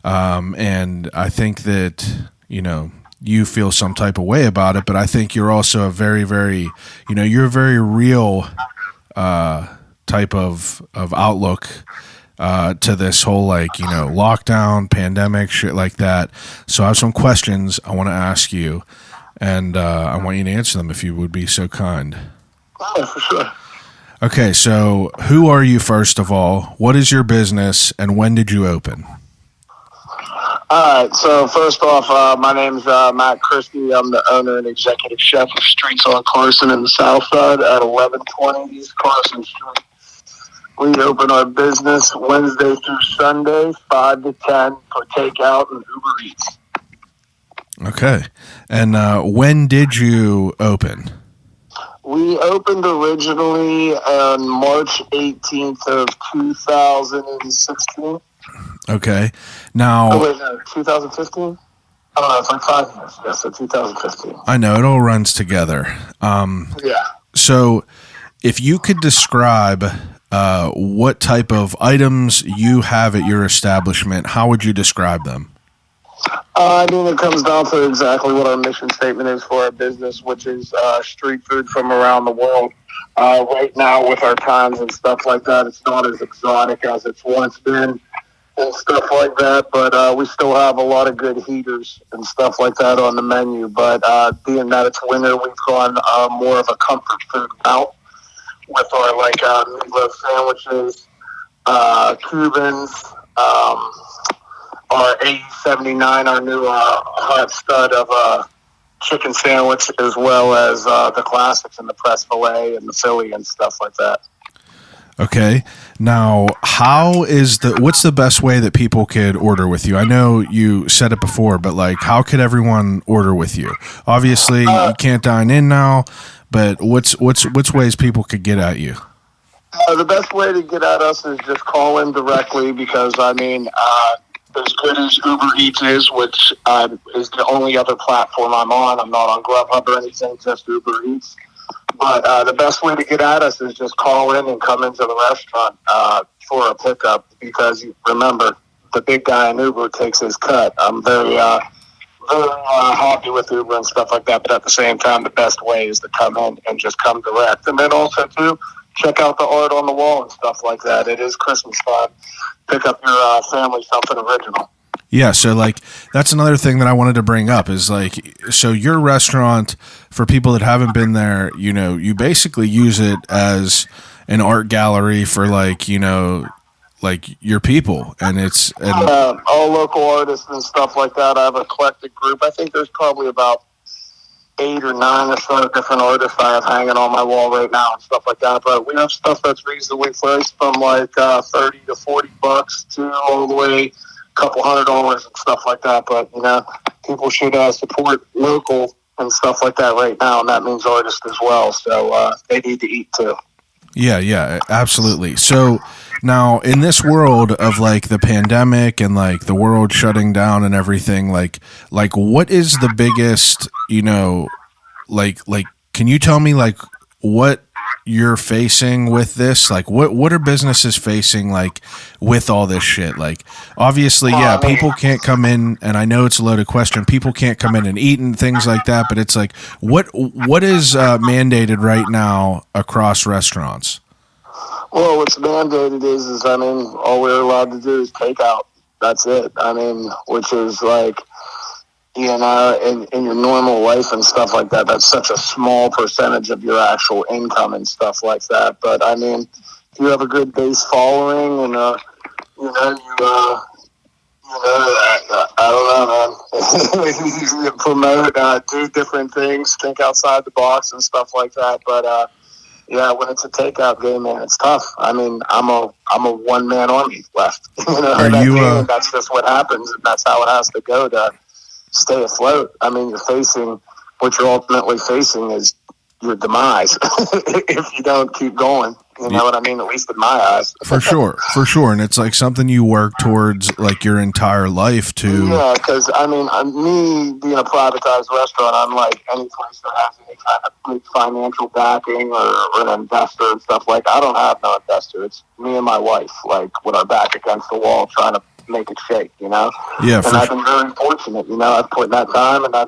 [SPEAKER 4] and I think that you feel some type of way about it, but I think you're also a very, very, you're a very real type of outlook to this whole lockdown, pandemic, shit like that. So I have some questions I want to ask you, and I want you to answer them if you would be so kind.
[SPEAKER 6] Oh, for sure.
[SPEAKER 4] Okay, so who are you first of all? What is your business, and when did you open?
[SPEAKER 6] All right, so first off, my name's Matt Christie. I'm the owner and executive chef of Streets on Carson in the South Side at 1120 East Carson Street. We open our business Wednesday through Sunday, 5 to 10 for takeout and Uber Eats.
[SPEAKER 4] Okay, and when did you open?
[SPEAKER 6] We opened originally on March 18th of 2016.
[SPEAKER 4] Okay. Now,
[SPEAKER 6] 2015? I don't know, it's like 5 years. Yeah, so 2015.
[SPEAKER 4] I know, it all runs together.
[SPEAKER 6] Yeah.
[SPEAKER 4] So, if you could describe what type of items you have at your establishment, how would you describe them?
[SPEAKER 6] It comes down to exactly what our mission statement is for our business, which is street food from around the world. Right now, with our times and stuff like that, it's not as exotic as it's once been and stuff like that, but we still have a lot of good heaters and stuff like that on the menu. But being that it's winter, we've gone more of a comfort food route with our meatloaf sandwiches, Cubans, our A79, our new hot stud of a chicken sandwich, as well as the classics and the press filet and the Philly and stuff like that.
[SPEAKER 4] Okay. Now, what's the best way that people could order with you? I know you said it before, but how could everyone order with you? Obviously, you can't dine in now, but what's ways people could get at you?
[SPEAKER 6] The best way to get at us is just call in directly, because as good as Uber Eats is, which is the only other platform I'm on. I'm not on Grubhub or anything, just Uber Eats. But the best way to get at us is just call in and come into the restaurant for a pickup, because remember, the big guy in Uber takes his cut. I'm very happy with Uber and stuff like that, but at the same time, the best way is to come in and just come direct. And then also, too, check out the art on the wall and stuff like that. It is Christmas time. Pick up your family something original.
[SPEAKER 4] Yeah, so that's another thing that I wanted to bring up is so your restaurant, for people that haven't been there, you basically use it as an art gallery for your people, and it's
[SPEAKER 6] all local artists and stuff like that. I have an eclectic group. I think there's probably about 8 or 9 or so different artists I have hanging on my wall right now and stuff like that. But we have stuff that's reasonably priced from $30 to $40 to all the way couple $100 and stuff like that. But people should support local and stuff like that right now, and that means artists as well. So they need to eat too.
[SPEAKER 4] Yeah, absolutely. So now in this world of the pandemic and the world shutting down and everything, what is the biggest, can you tell me what you're facing with this? What are businesses facing with all this shit? Obviously, people can't come in, and I know it's a loaded question. People can't come in and eat and things like that, but it's what is mandated right now across restaurants?
[SPEAKER 6] Well, what's mandated is all we're allowed to do is take out. That's it. Which is in your normal life and stuff like that, that's such a small percentage of your actual income and stuff like that. But if you have a good base following and I don't know, man. You promote, do different things, think outside the box and stuff like that. But when it's a takeout game, man, it's tough. I'm a one-man army left. That's just what happens, and that's how it has to go to stay afloat. You're facing what you're ultimately facing is your demise if you don't keep going. You know what I mean? At least in my eyes.
[SPEAKER 4] For sure. And it's like something you work towards like your entire life to.
[SPEAKER 6] Yeah, because I mean, me being a privatized restaurant, unlike any place that has any kind of big financial backing or an investor and stuff like that, I don't have no investor. It's me and my wife, like with our back against the wall trying to make it shake, you know?
[SPEAKER 4] Yeah,
[SPEAKER 6] and I've been very fortunate, you know, I've put in that time and I've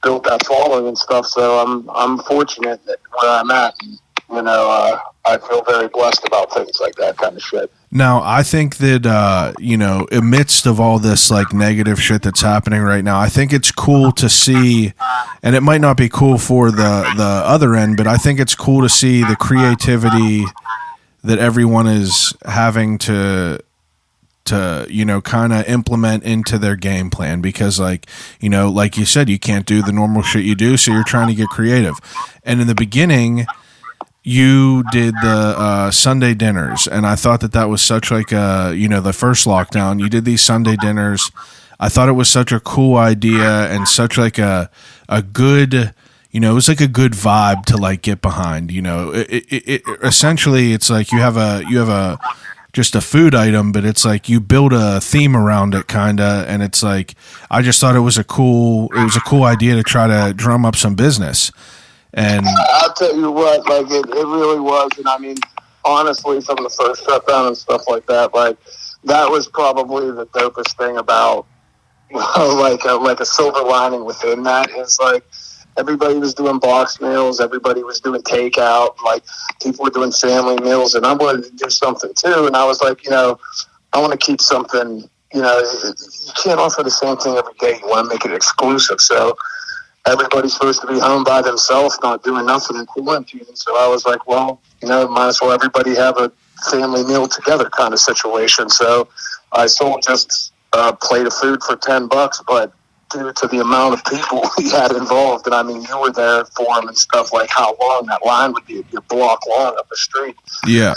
[SPEAKER 6] built that following and stuff, so I'm fortunate that where I'm at. And, you know, I feel very blessed about things like that kind of shit.
[SPEAKER 4] Now, I think that, you know, amidst of all this, like, negative shit that's happening right now, I think it's cool to see, and it might not be cool for the other end, but I think it's cool to see the creativity that everyone is having to you know, kind of implement into their game plan, because, like, you know, like you said, you can't do the normal shit you do, so you're trying to get creative. And in the beginning, you did the Sunday dinners, and I thought that was such like a, you know, the first lockdown, you did these Sunday dinners. I thought it was such a cool idea and such like a good, you know, it was like a good vibe to like get behind, you know. It essentially, it's like you have a just a food item, but it's like you build a theme around it, kind of, and it's like, I just thought it was a cool idea to try to drum up some business. And
[SPEAKER 6] I'll tell you what, like it really was, and I mean, honestly, from the first shutdown and stuff like that, like that was probably the dopest thing about, like a silver lining within that is like everybody was doing box meals, everybody was doing takeout, like people were doing family meals, and I wanted to do something too. And I was like, you know, I want to keep something, you know, you can't offer the same thing every day. You want to make it exclusive. So everybody's supposed to be home by themselves, not doing nothing in quarantine. So I was like, well, you know, might as well everybody have a family meal together kind of situation. So I sold just a plate of food for $10, but due to the amount of people we had involved, and I mean, you were there for them and stuff, like how long that line would be, a block long up the street.
[SPEAKER 4] Yeah,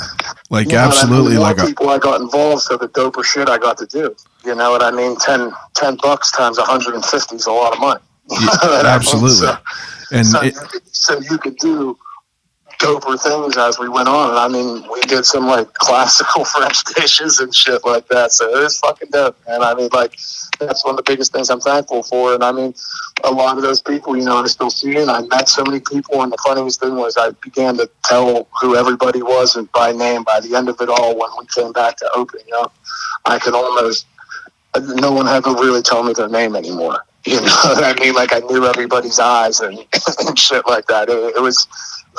[SPEAKER 4] like, you
[SPEAKER 6] I
[SPEAKER 4] absolutely,
[SPEAKER 6] mean?
[SPEAKER 4] like
[SPEAKER 6] people I got involved, so the doper shit I got to do. You know what I mean? $10 times 150 is a lot of money.
[SPEAKER 4] Yeah, absolutely. And
[SPEAKER 6] so you could do doper things as we went on. And I mean, we did some like classical French dishes and shit like that. So it was fucking dope. And I mean, like, that's one of the biggest things I'm thankful for. And I mean, a lot of those people, you know, I still see, and I met so many people. And the funniest thing was I began to tell who everybody was and by name. By the end of it all, when we came back to opening up, I could almost, no one had to really tell me their name anymore. You know what I mean? Like, I knew everybody's eyes and shit like that. It was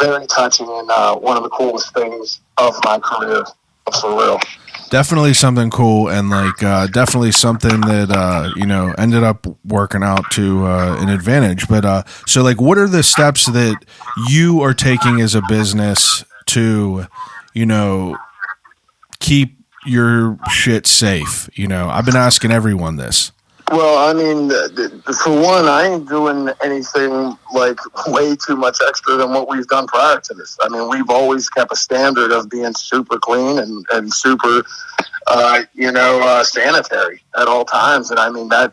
[SPEAKER 6] very touching and one of the coolest things of my career, for real.
[SPEAKER 4] Definitely something cool, and like definitely something that you know, ended up working out to an advantage. But so, like, what are the steps that you are taking as a business to, you know, keep your shit safe? You know, I've been asking everyone this.
[SPEAKER 6] Well, I mean, for one, I ain't doing anything like way too much extra than what we've done prior to this. I mean, we've always kept a standard of being super clean and super, sanitary at all times. And I mean, that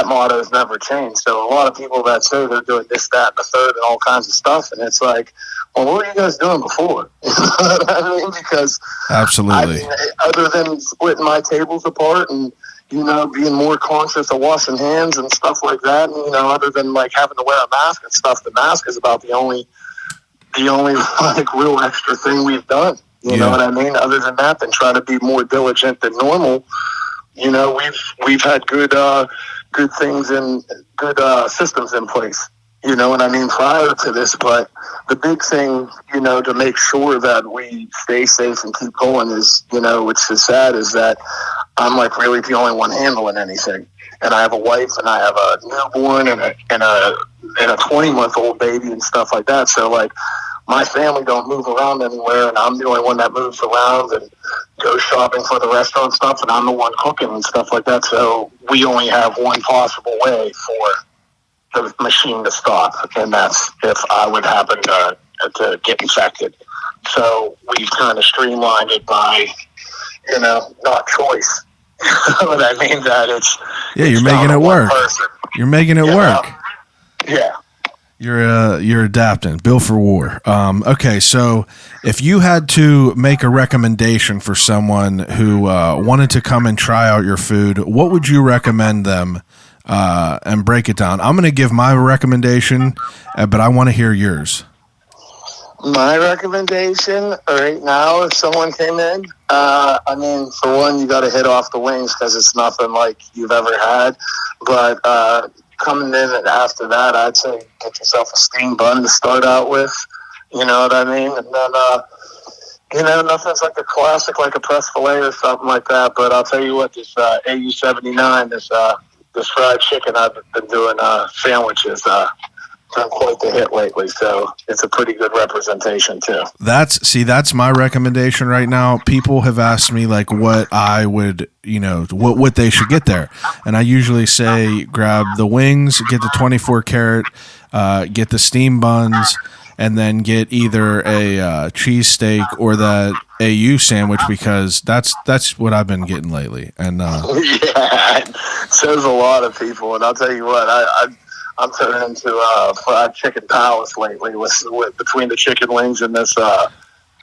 [SPEAKER 6] motto has never changed. So a lot of people that say they're doing this, that, and the third and all kinds of stuff. And it's like, well, what were you guys doing before? You know what I mean? Because
[SPEAKER 4] absolutely,
[SPEAKER 6] other than splitting my tables apart and, you know, being more conscious of washing hands and stuff like that. And, you know, other than like having to wear a mask and stuff, the mask is about the only like real extra thing we've done. You know what I mean? Other than that, than try to be more diligent than normal. You know, we've had good things and good systems in place. You know what I mean, prior to this. But the big thing, you know, to make sure that we stay safe and keep going is, you know, which is sad, is that I'm like really the only one handling anything. And I have a wife and I have a newborn and a 20-month-old baby and stuff like that. So like my family don't move around anywhere, and I'm the only one that moves around and goes shopping for the restaurant stuff, and I'm the one cooking and stuff like that. So we only have one possible way for the machine to stop, and that's if I would happen to get infected. So we've kind of streamlined it by, you know, not choice. You know what I mean? That it's
[SPEAKER 4] you're making it work. You're making it work.
[SPEAKER 6] Yeah.
[SPEAKER 4] You're adapting. Built for war. Okay, so if you had to make a recommendation for someone who wanted to come and try out your food, what would you recommend them? And break it down. I'm going to give my recommendation, but I want to hear yours.
[SPEAKER 6] My recommendation right now, if someone came in, I mean, for one, you got to hit off the wings because it's nothing like you've ever had. But coming in and after that, I'd say get yourself a steamed bun to start out with. You know what I mean? And then, nothing's like a classic, like a pressed filet or something like that. But I'll tell you what, this AU79, this fried chicken I've been doing sandwiches. Done quite the hit lately, so it's a pretty good representation too.
[SPEAKER 4] That's my recommendation right now. People have asked me like what I would, what they should get there, and I usually say grab the wings, get the 24 karat, get the steam buns, and then get either a cheese steak or that AU sandwich because that's what I've been getting lately. And
[SPEAKER 6] yeah, it says a lot of people, and I'll tell you what, I'm turning into fried chicken palace lately with between the chicken wings and this AE79.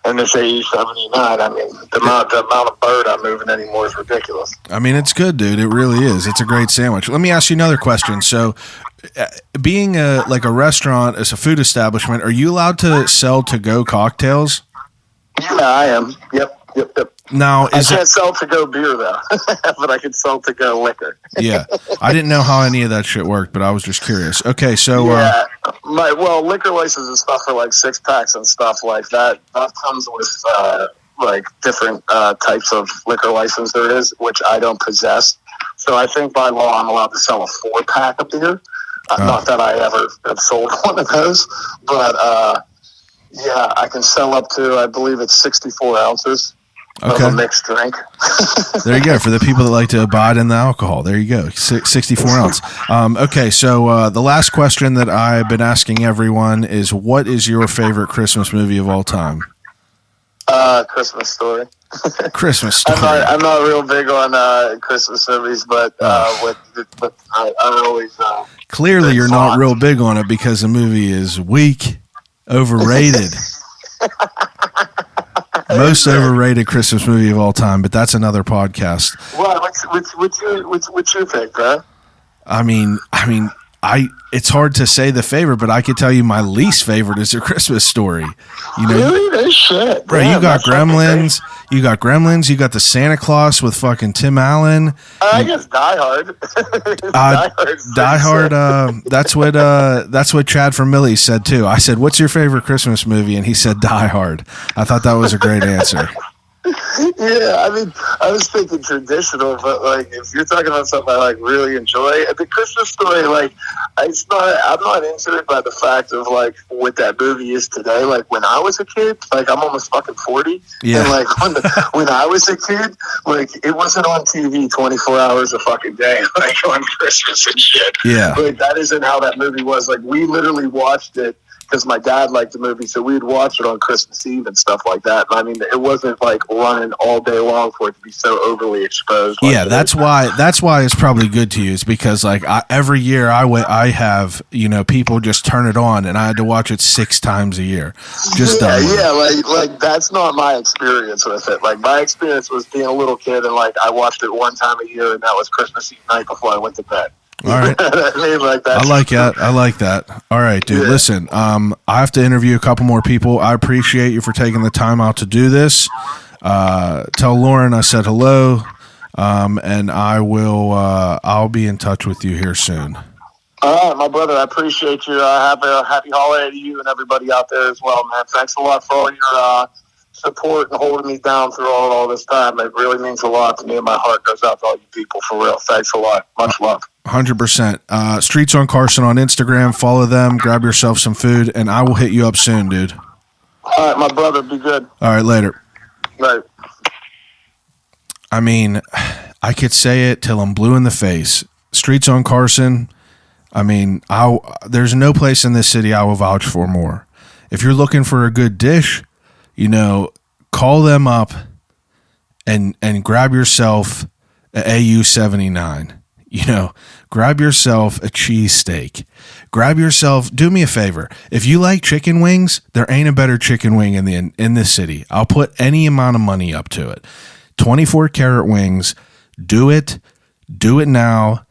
[SPEAKER 6] I mean, the amount of bird I'm moving anymore is ridiculous.
[SPEAKER 4] I mean, it's good, dude. It really is. It's a great sandwich. Let me ask you another question. So, being like a restaurant, as a food establishment, are you allowed to sell to-go cocktails?
[SPEAKER 6] Yeah, I am. Yep.
[SPEAKER 4] Now,
[SPEAKER 6] I can't sell to-go beer, though, but I can sell to-go liquor.
[SPEAKER 4] Yeah. I didn't know how any of that shit worked, but I was just curious. Okay, so...
[SPEAKER 6] Yeah, liquor license and stuff for, like, six-packs and stuff like that, that comes with, different types of liquor license there is, which I don't possess. So I think by law I'm allowed to sell a 4-pack of beer. Not that I ever have sold one of those, but, yeah, I can sell up to, I believe it's 64 ounces.
[SPEAKER 4] Okay.
[SPEAKER 6] Of a mixed drink.
[SPEAKER 4] There you go. For the people that like to abide in the alcohol, there you go. 64 ounce. Okay, so the last question that I've been asking everyone is, what is your favorite Christmas movie of all time?
[SPEAKER 6] Christmas Story.
[SPEAKER 4] Christmas Story.
[SPEAKER 6] I'm not real big on Christmas movies, but I always.
[SPEAKER 4] Clearly, you're not real big on it because the movie is weak, overrated. Most overrated Christmas movie of all time, but that's another podcast.
[SPEAKER 6] What? What's your pick, bro?
[SPEAKER 4] I mean, it's hard to say the favorite, but I could tell you my least favorite is A Christmas Story.
[SPEAKER 6] Really? No shit.
[SPEAKER 4] Bro,
[SPEAKER 6] Damn,
[SPEAKER 4] you got Gremlins. You got Gremlins. You got the Santa Claus with fucking Tim Allen.
[SPEAKER 6] I guess Die Hard.
[SPEAKER 4] Die Hard. That's what Chad from Millie's said too. I said, "What's your favorite Christmas movie?" And he said, Die Hard. I thought that was a great answer.
[SPEAKER 6] Yeah, I mean, I was thinking traditional, but like if you're talking about something I like really enjoy, the Christmas Story, like I'm not into it by the fact of like what that movie is today. Like when I was a kid, like I'm almost fucking 40,
[SPEAKER 4] yeah.
[SPEAKER 6] And like when I was a kid, like it wasn't on TV 24 hours a fucking day, like on Christmas and shit.
[SPEAKER 4] Yeah,
[SPEAKER 6] like that isn't how that movie was. Like we literally watched it because my dad liked the movie, so we'd watch it on Christmas Eve and stuff like that. I mean, it wasn't like running all day long for it to be so overly exposed. Like
[SPEAKER 4] yeah, that's why it's probably good to use because like every year I have people just turn it on and I had to watch it 6 times a year. Just
[SPEAKER 6] like that's not my experience with it. Like my experience was being a little kid and like I watched it one time a year and that was Christmas Eve night before I went to bed.
[SPEAKER 4] All right.
[SPEAKER 6] I
[SPEAKER 4] like that. I like that. All right, dude. Yeah. Listen, I have to interview a couple more people. I appreciate you for taking the time out to do this. Tell Lauren I said hello, and I'll be in touch with you here soon.
[SPEAKER 6] All right, my brother. I appreciate you. Happy holiday to you and everybody out there as well, man. Thanks a lot for all your support and holding me down through all this time. It really means a lot to me, and my heart goes out to all you people for real. Thanks a lot. Much love.
[SPEAKER 4] 100%. Streets on Carson on Instagram. Follow them. Grab yourself some food, and I will hit you up soon, dude.
[SPEAKER 6] All right, my brother. Be good.
[SPEAKER 4] All right, later.
[SPEAKER 6] Right.
[SPEAKER 4] I mean, I could say it till I'm blue in the face. Streets on Carson. I mean, there's no place in this city I will vouch for more. If you're looking for a good dish, call them up and grab yourself an AU79. grab yourself a cheesesteak. Do me a favor. If you like chicken wings, there ain't a better chicken wing in this city. I'll put any amount of money up to it. 24 karat wings. Do it now.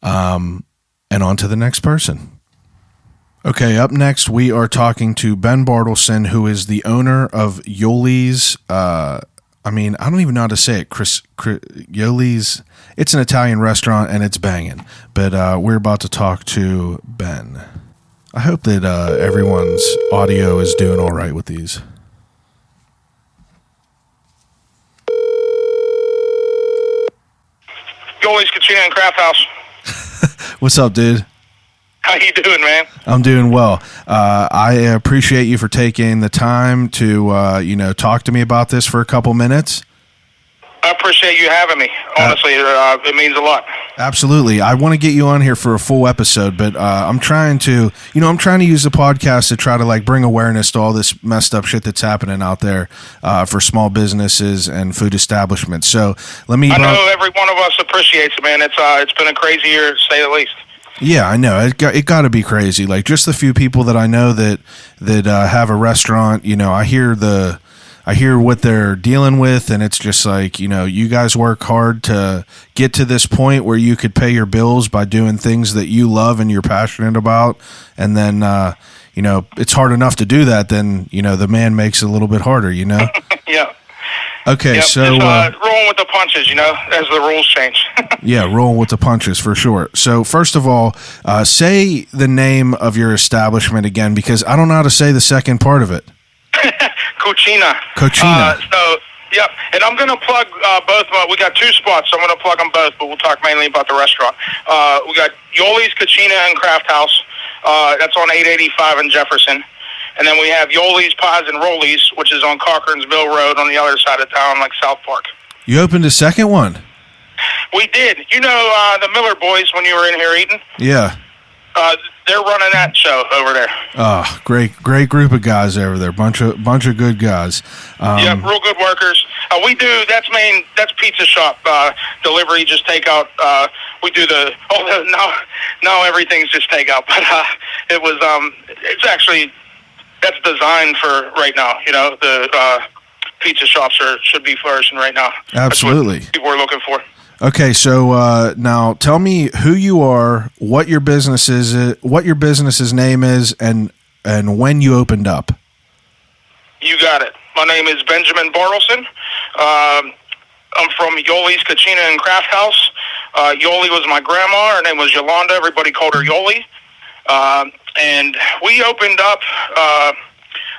[SPEAKER 4] And on to the next person. Okay, up next, we are talking to Ben Bartleson, who is the owner of Yoli's. I don't even know how to say it. Yoli's. It's an Italian restaurant, and it's banging. But we're about to talk to Ben. I hope that everyone's audio is doing all right with these.
[SPEAKER 6] Yoli's Cucina and Craft House.
[SPEAKER 4] What's up, dude?
[SPEAKER 6] How you doing, man?
[SPEAKER 4] I'm doing well. I appreciate you for taking the time to, talk to me about this for a couple minutes.
[SPEAKER 6] I appreciate you having me. Honestly, it means a lot.
[SPEAKER 4] Absolutely. I want to get you on here for a full episode, but I'm trying to use the podcast to try to bring awareness to all this messed up shit that's happening out there for small businesses and food establishments. So I know
[SPEAKER 6] every one of us appreciates it, man. It's been a crazy year, to say the least.
[SPEAKER 4] Yeah, I know. It got to be crazy. Just the few people that I know that have a restaurant, I hear what they're dealing with, and it's just you guys work hard to get to this point where you could pay your bills by doing things that you love and you're passionate about. And then, it's hard enough to do that. Then, the man makes it a little bit harder, Yeah. Okay,
[SPEAKER 6] yep,
[SPEAKER 4] so
[SPEAKER 6] rolling with the punches, as the rules change.
[SPEAKER 4] Yeah, rolling with the punches for sure. So first of all, say the name of your establishment again, because I don't know how to say the second part of it.
[SPEAKER 6] Cucina. Yep, and I'm going to plug both. We got two spots, so I'm going to plug them both, but we'll talk mainly about the restaurant. We got Yoli's Cucina and Craft House. That's on 885 in Jefferson. And then we have Yoli's Pies and Rollies, which is on Cochran's Mill Road on the other side of town, South Park.
[SPEAKER 4] You opened a second one?
[SPEAKER 6] We did. The Miller boys, when you were in here eating?
[SPEAKER 4] Yeah.
[SPEAKER 6] They're running that show over there.
[SPEAKER 4] Oh, great group of guys over there. Bunch of good guys.
[SPEAKER 6] Yeah, real good workers. That's pizza shop delivery, just takeout. We do now everything's just takeout, but it's actually. That's designed for right now. The pizza shops should be flourishing right now.
[SPEAKER 4] Absolutely.
[SPEAKER 6] That's what people are looking for.
[SPEAKER 4] Okay, so now tell me who you are, what your business's name is, and when you opened up.
[SPEAKER 6] You got it. My name is Benjamin Bartleson. I'm from Yoli's Cucina and Craft House. Yoli was my grandma. Her name was Yolanda. Everybody called her Yoli. And we opened up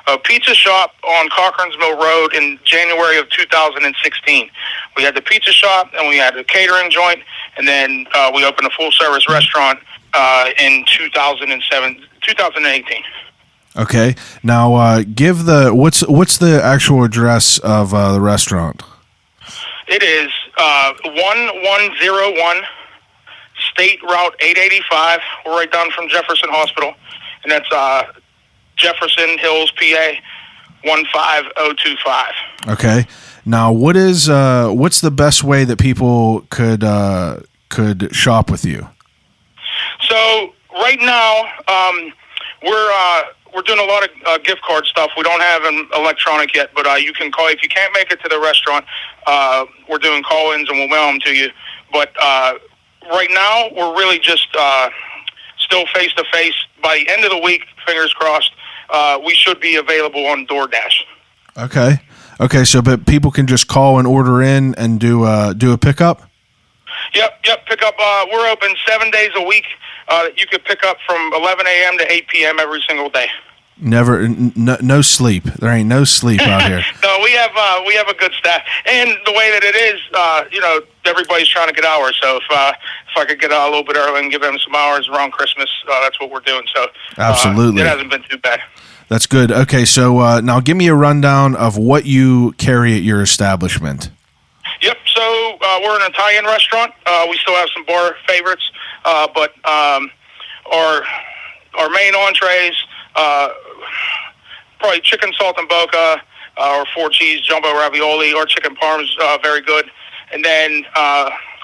[SPEAKER 6] a pizza shop on Cochran's Mill Road in January of 2016. We had the pizza shop, and we had a catering joint, and then we opened a full-service restaurant in 2018.
[SPEAKER 4] Okay. Now, give what's the actual address of the restaurant?
[SPEAKER 6] It is 1101 State Route 885. We're right down from Jefferson Hospital, and that's Jefferson Hills, PA 15025.
[SPEAKER 4] Okay. Now, what's the best way that people could shop with you?
[SPEAKER 6] So right now, we're doing a lot of gift card stuff. We don't have an electronic yet, but you can call if you can't make it to the restaurant. We're doing call-ins and we'll mail them to you. But right now, we're really just still face-to-face. By the end of the week, fingers crossed, we should be available on DoorDash.
[SPEAKER 4] Okay. So, but people can just call and order in and do a pickup?
[SPEAKER 6] Yep. Pick up. We're open 7 days a week. You could pick up from 11 a.m. to 8 p.m. every single day.
[SPEAKER 4] No sleep. There ain't no sleep out here.
[SPEAKER 6] No, we have a good staff, and the way that it is, everybody's trying to get hours. So if I could get out a little bit early and give them some hours around Christmas, that's what we're doing. So
[SPEAKER 4] absolutely,
[SPEAKER 6] it hasn't been too bad.
[SPEAKER 4] That's good. Okay, so now give me a rundown of what you carry at your establishment.
[SPEAKER 6] Yep. So we're an Italian restaurant. We still have some bar favorites, but our main entrees. Probably chicken saltimbocca or 4-cheese jumbo ravioli or chicken parms, very good. And then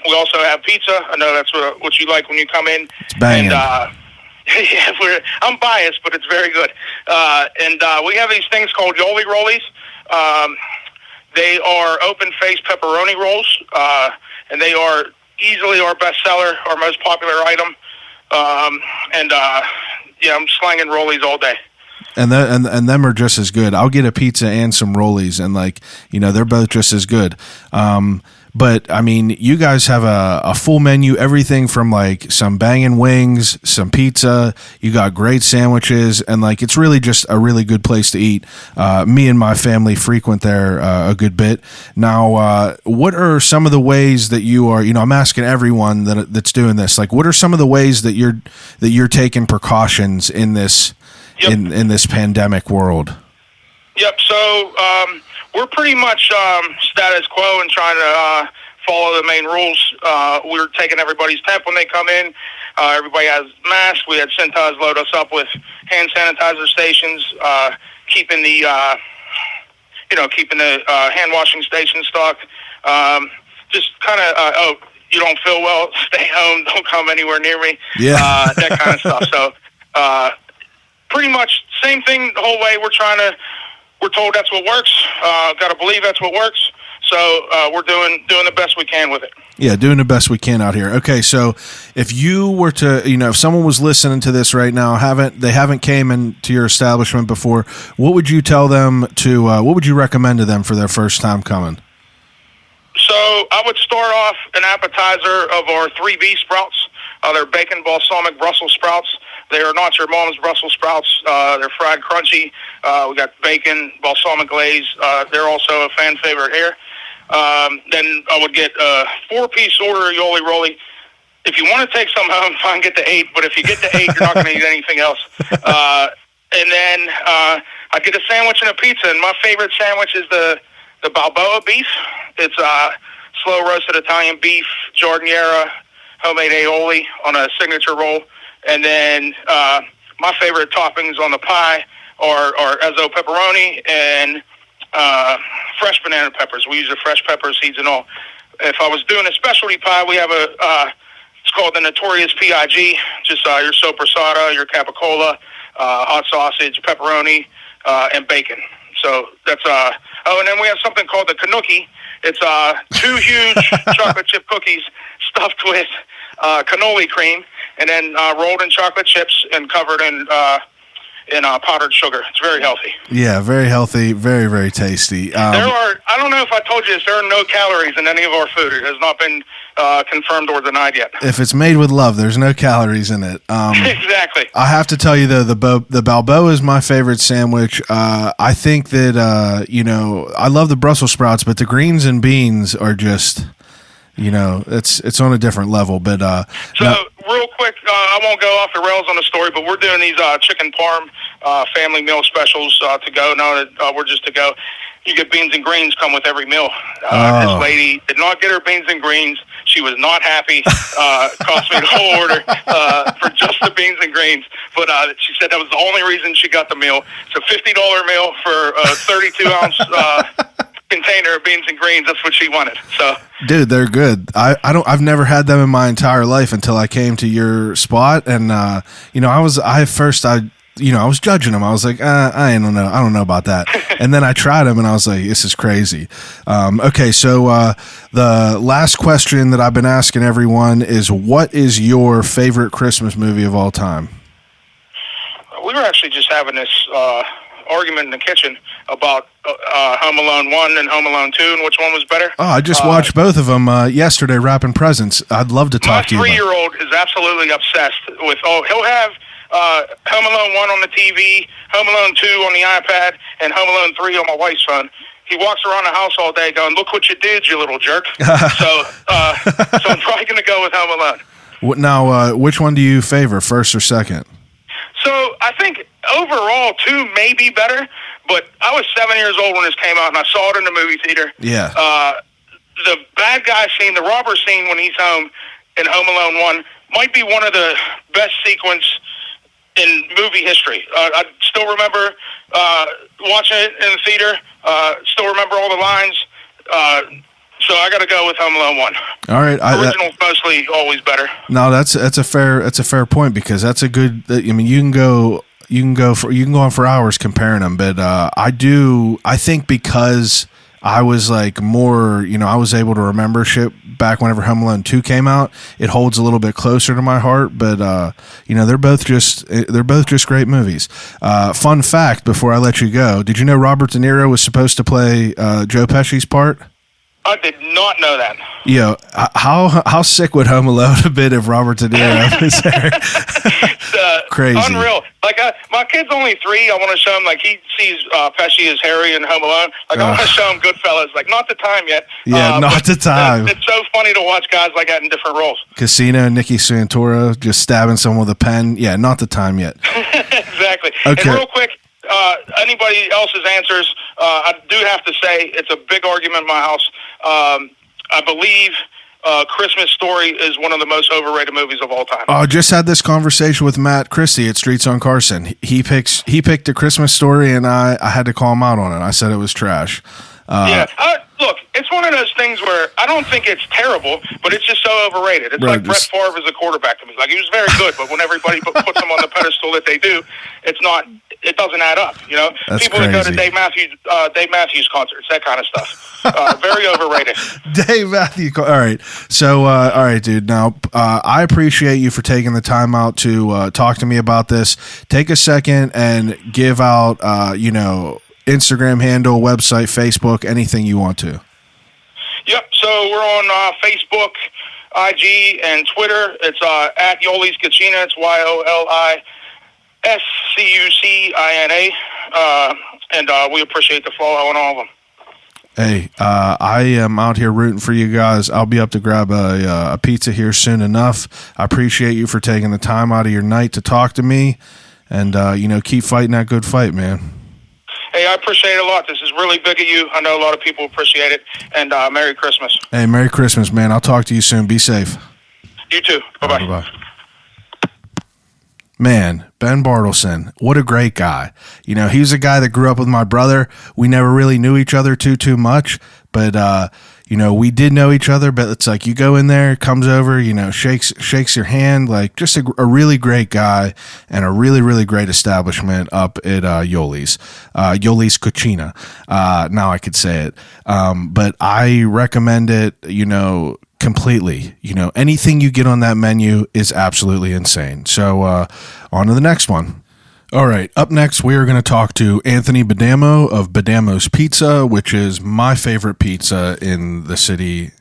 [SPEAKER 7] We also have pizza. I know that's what you like when you come in.
[SPEAKER 4] It's banging.
[SPEAKER 7] And, yeah, I'm biased, but it's very good. And we have these things called Yoli Rollies. They are open-faced pepperoni rolls, and they are easily our best seller, our most popular item. Yeah, I'm slanging rollies all day.
[SPEAKER 4] And them are just as good. I'll get a pizza and some rollies, and they're both just as good. But I mean, you guys have a full menu, everything from like some banging wings, some pizza. You got great sandwiches, and it's really just a really good place to eat. Me and my family frequent there a good bit. Now, what are some of the ways that you are? I'm asking everyone that's doing this. What are some of the ways that you're taking precautions in this in this pandemic world?
[SPEAKER 7] Yep. So we're pretty much status quo and trying to follow the main rules. We're taking everybody's temp when they come in. Everybody has masks. We had Cintas load us up with hand sanitizer stations, keeping the hand washing station stocked. Just kind of you don't feel well, stay home, don't come anywhere near me.
[SPEAKER 4] Yeah.
[SPEAKER 7] That kind of stuff. So pretty much same thing the whole way. We're told that's what works. Got to believe that's what works. So we're doing the best we can with it.
[SPEAKER 4] Yeah, doing the best we can out here. Okay, so if you were to, if someone was listening to this right now, they haven't came into your establishment before, what would you tell them to? What would you recommend to them for their first time coming?
[SPEAKER 7] So I would start off an appetizer of our 3B sprouts. They're bacon balsamic Brussels sprouts. They are not your mom's Brussels sprouts. They're fried crunchy. We got bacon, balsamic glaze. They're also a fan favorite here. Then I would get a 4-piece order of Yoli Rolly. If you want to take some home, fine, get the 8. But if you get the 8, you're not going to eat anything else. And then I'd get a sandwich and a pizza. And my favorite sandwich is the Balboa beef. It's slow roasted Italian beef, giardiniera, homemade aioli on a signature roll. And then my favorite toppings on the pie are Ezzo pepperoni and fresh banana peppers. We use the fresh pepper seeds and all. If I was doing a specialty pie, we have it's called the Notorious PIG, just your sopressata, your capicola, hot sausage, pepperoni, and bacon. So that's and then we have something called the Kanuki. It's 2 huge chocolate chip cookies stuffed with cannoli cream, and then rolled in chocolate chips and covered in powdered sugar. It's very healthy.
[SPEAKER 4] Yeah, very healthy, very, very tasty.
[SPEAKER 7] I don't know if I told you this, there are no calories in any of our food. It has not been confirmed or denied yet.
[SPEAKER 4] If it's made with love, there's no calories in it.
[SPEAKER 7] Exactly.
[SPEAKER 4] I have to tell you, though, the Balboa is my favorite sandwich. I think that, I love the Brussels sprouts, but the greens and beans are just... it's on a different level. But
[SPEAKER 7] real quick, I won't go off the rails on the story, but we're doing these chicken parm family meal specials to go. Now that we're just to go, you get beans and greens come with every meal. This lady did not get her beans and greens. She was not happy. Cost me the whole order for just the beans and greens. But she said that was the only reason she got the meal. It's a $50 meal for a 32-ounce container of beans and greens. That's what she wanted. So,
[SPEAKER 4] dude, they're good. I've never had them in my entire life until I came to your spot, and I was judging them. I was like, I don't know about that. And then I tried them, and I was like, this is crazy. Okay, so the last question that I've been asking everyone is, what is your favorite Christmas movie of all time?
[SPEAKER 7] We were actually just having this argument in the kitchen about Home Alone 1 and Home Alone 2 and which one was better.
[SPEAKER 4] Oh, I just watched both of them yesterday wrapping presents. I'd love to talk to you.
[SPEAKER 7] My 3-year-old is absolutely obsessed with, he'll have Home Alone 1 on the TV, Home Alone 2 on the iPad, and Home Alone 3 on my wife's phone. He walks around the house all day going, look what you did, you little jerk. So I'm probably going to go with Home Alone.
[SPEAKER 4] Now, which one do you favor, first or second?
[SPEAKER 7] So I think overall 2 may be better, but I was 7 years old when this came out, and I saw it in the movie theater.
[SPEAKER 4] Yeah.
[SPEAKER 7] The bad guy scene, the robber scene when he's home in Home Alone 1 might be one of the best sequence in movie history. I still remember watching it in the theater, still remember all the lines. So I got to go with Home Alone 1.
[SPEAKER 4] All right,
[SPEAKER 7] Original's mostly always better.
[SPEAKER 4] no, that's a fair point, because that's a good. I mean, you can go on for hours comparing them, but I think because I was like more, I was able to remember shit back whenever Home Alone 2 came out. It holds a little bit closer to my heart, but they're both just great movies. Fun fact before I let you go: did you know Robert De Niro was supposed to play Joe Pesci's part?
[SPEAKER 7] I did not know that.
[SPEAKER 4] Yo, how sick would Home Alone have been if Robert De Niro was there?
[SPEAKER 7] It's
[SPEAKER 4] Crazy.
[SPEAKER 7] unreal. Like, my kid's only 3. I want to show him, like, he sees Pesci as Harry in Home Alone. Like, I want to show him Goodfellas. Like, not the time yet.
[SPEAKER 4] Yeah, not the time.
[SPEAKER 7] It's so funny to watch guys like that in different roles.
[SPEAKER 4] Casino, Nicky Santoro just stabbing someone with a pen. Yeah, not the time yet.
[SPEAKER 7] Exactly.
[SPEAKER 4] Okay.
[SPEAKER 7] And real quick, anybody else's answers, I do have to say it's a big argument in my house. I believe Christmas Story is one of the most overrated movies of all time.
[SPEAKER 4] I just had this conversation with Matt Christie at Streets on Carson. He picked A Christmas Story, and I had to call him out on it. I said it was trash.
[SPEAKER 7] Look, it's one of those things where I don't think it's terrible, but it's just so overrated. It's like Brett Favre as a quarterback to me. Like, he was very good, but when everybody puts him on the pedestal that they do, it doesn't add up.
[SPEAKER 4] That's
[SPEAKER 7] people
[SPEAKER 4] crazy.
[SPEAKER 7] that go to Dave Matthews concerts, that kind of stuff. Very overrated.
[SPEAKER 4] Dave Matthews. All right. So, all right, dude. Now, I appreciate you for taking the time out to talk to me about this. Take a second and give out, Instagram handle, website, Facebook, anything you want to.
[SPEAKER 7] Yep. So we're on Facebook, IG, and Twitter. It's at Yoli's Cucina. It's YOLISCUCINA. And we appreciate the follow on all of them.
[SPEAKER 4] Hey, I am out here rooting for you guys. I'll be up to grab a pizza here soon enough. I appreciate you for taking the time out of your night to talk to me, and keep fighting that good fight, man.
[SPEAKER 7] Hey, I appreciate it a lot. This is really big of you. I know a lot of people appreciate it. And Merry Christmas.
[SPEAKER 4] Hey, Merry Christmas, man. I'll talk to you soon. Be safe.
[SPEAKER 7] You too. Bye-bye.
[SPEAKER 4] Bye-bye. Man, Ben Bartleson, what a great guy. He was a guy that grew up with my brother. We never really knew each other too much, but we did know each other. But it's like you go in there, comes over, shakes your hand, like just a really great guy and a really, really great establishment up at Yoli's Cucina. Now I could say it, but I recommend it. Completely. Anything you get on that menu is absolutely insane. So on to the next one. All right, up next we are going to talk to Anthony Badamo of Badamo's Pizza, which is my favorite pizza in the city.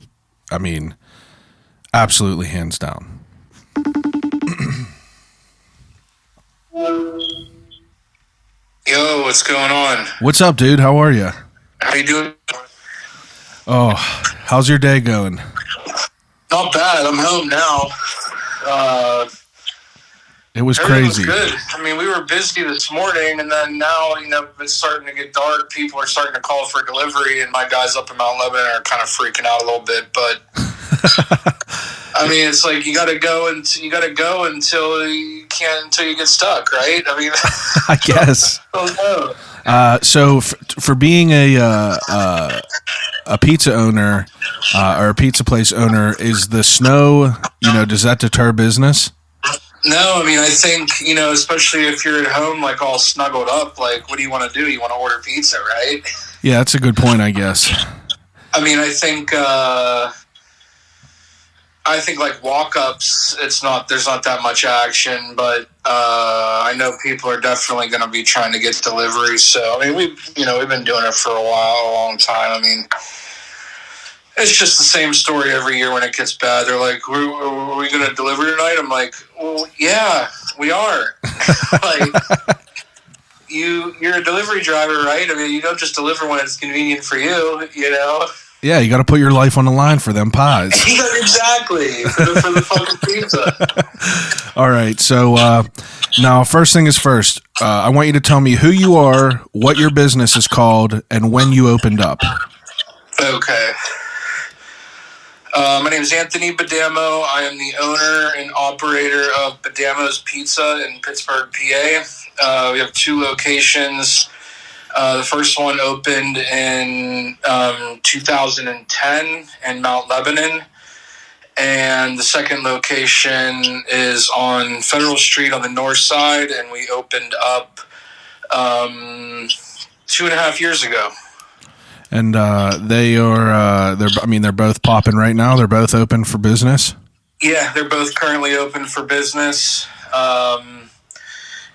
[SPEAKER 4] I mean, absolutely hands down.
[SPEAKER 8] Yo, what's going on?
[SPEAKER 4] What's up, dude? How are you?
[SPEAKER 8] How you doing?
[SPEAKER 4] Oh, how's your day going?
[SPEAKER 8] Not bad. I'm home now.
[SPEAKER 4] It was
[SPEAKER 8] Everything
[SPEAKER 4] crazy.
[SPEAKER 8] was good. I mean, we were busy this morning, and then now, it's starting to get dark. People are starting to call for delivery, and my guys up in Mount Lebanon are kind of freaking out a little bit. But I mean, it's like you got to go until you get stuck, right? I mean,
[SPEAKER 4] I guess.
[SPEAKER 8] Oh no.
[SPEAKER 4] So for being a pizza owner or a pizza place owner, is the snow, does that deter business?
[SPEAKER 8] No, I mean, I think, especially if you're at home, like all snuggled up, like, what do you want to do? You want to order pizza, right?
[SPEAKER 4] Yeah, that's a good point, I guess.
[SPEAKER 8] I mean, I think like walk-ups, there's not that much action, but I know people are definitely going to be trying to get delivery. So, I mean, we've been doing it for a long time. I mean, it's just the same story every year when it gets bad. They're like, are we going to deliver tonight? I'm like, well, yeah, we are. Like, you're a delivery driver, right? I mean, you don't just deliver when it's convenient for you,
[SPEAKER 4] Yeah, you got to put your life on the line for them pies.
[SPEAKER 8] Exactly, for the fucking pizza.
[SPEAKER 4] All right, so now first thing is first. I want you to tell me who you are, what your business is called, and when you opened up.
[SPEAKER 8] Okay. My name is Anthony Badamo. I am the owner and operator of Badamo's Pizza in Pittsburgh, PA. We have 2 locations. The first one opened in 2010 in Mount Lebanon. And the second location is on Federal Street on the north side, and we opened up 2.5 years ago.
[SPEAKER 4] And they're both popping right now. They're both open for business.
[SPEAKER 8] Yeah, they're both currently open for business.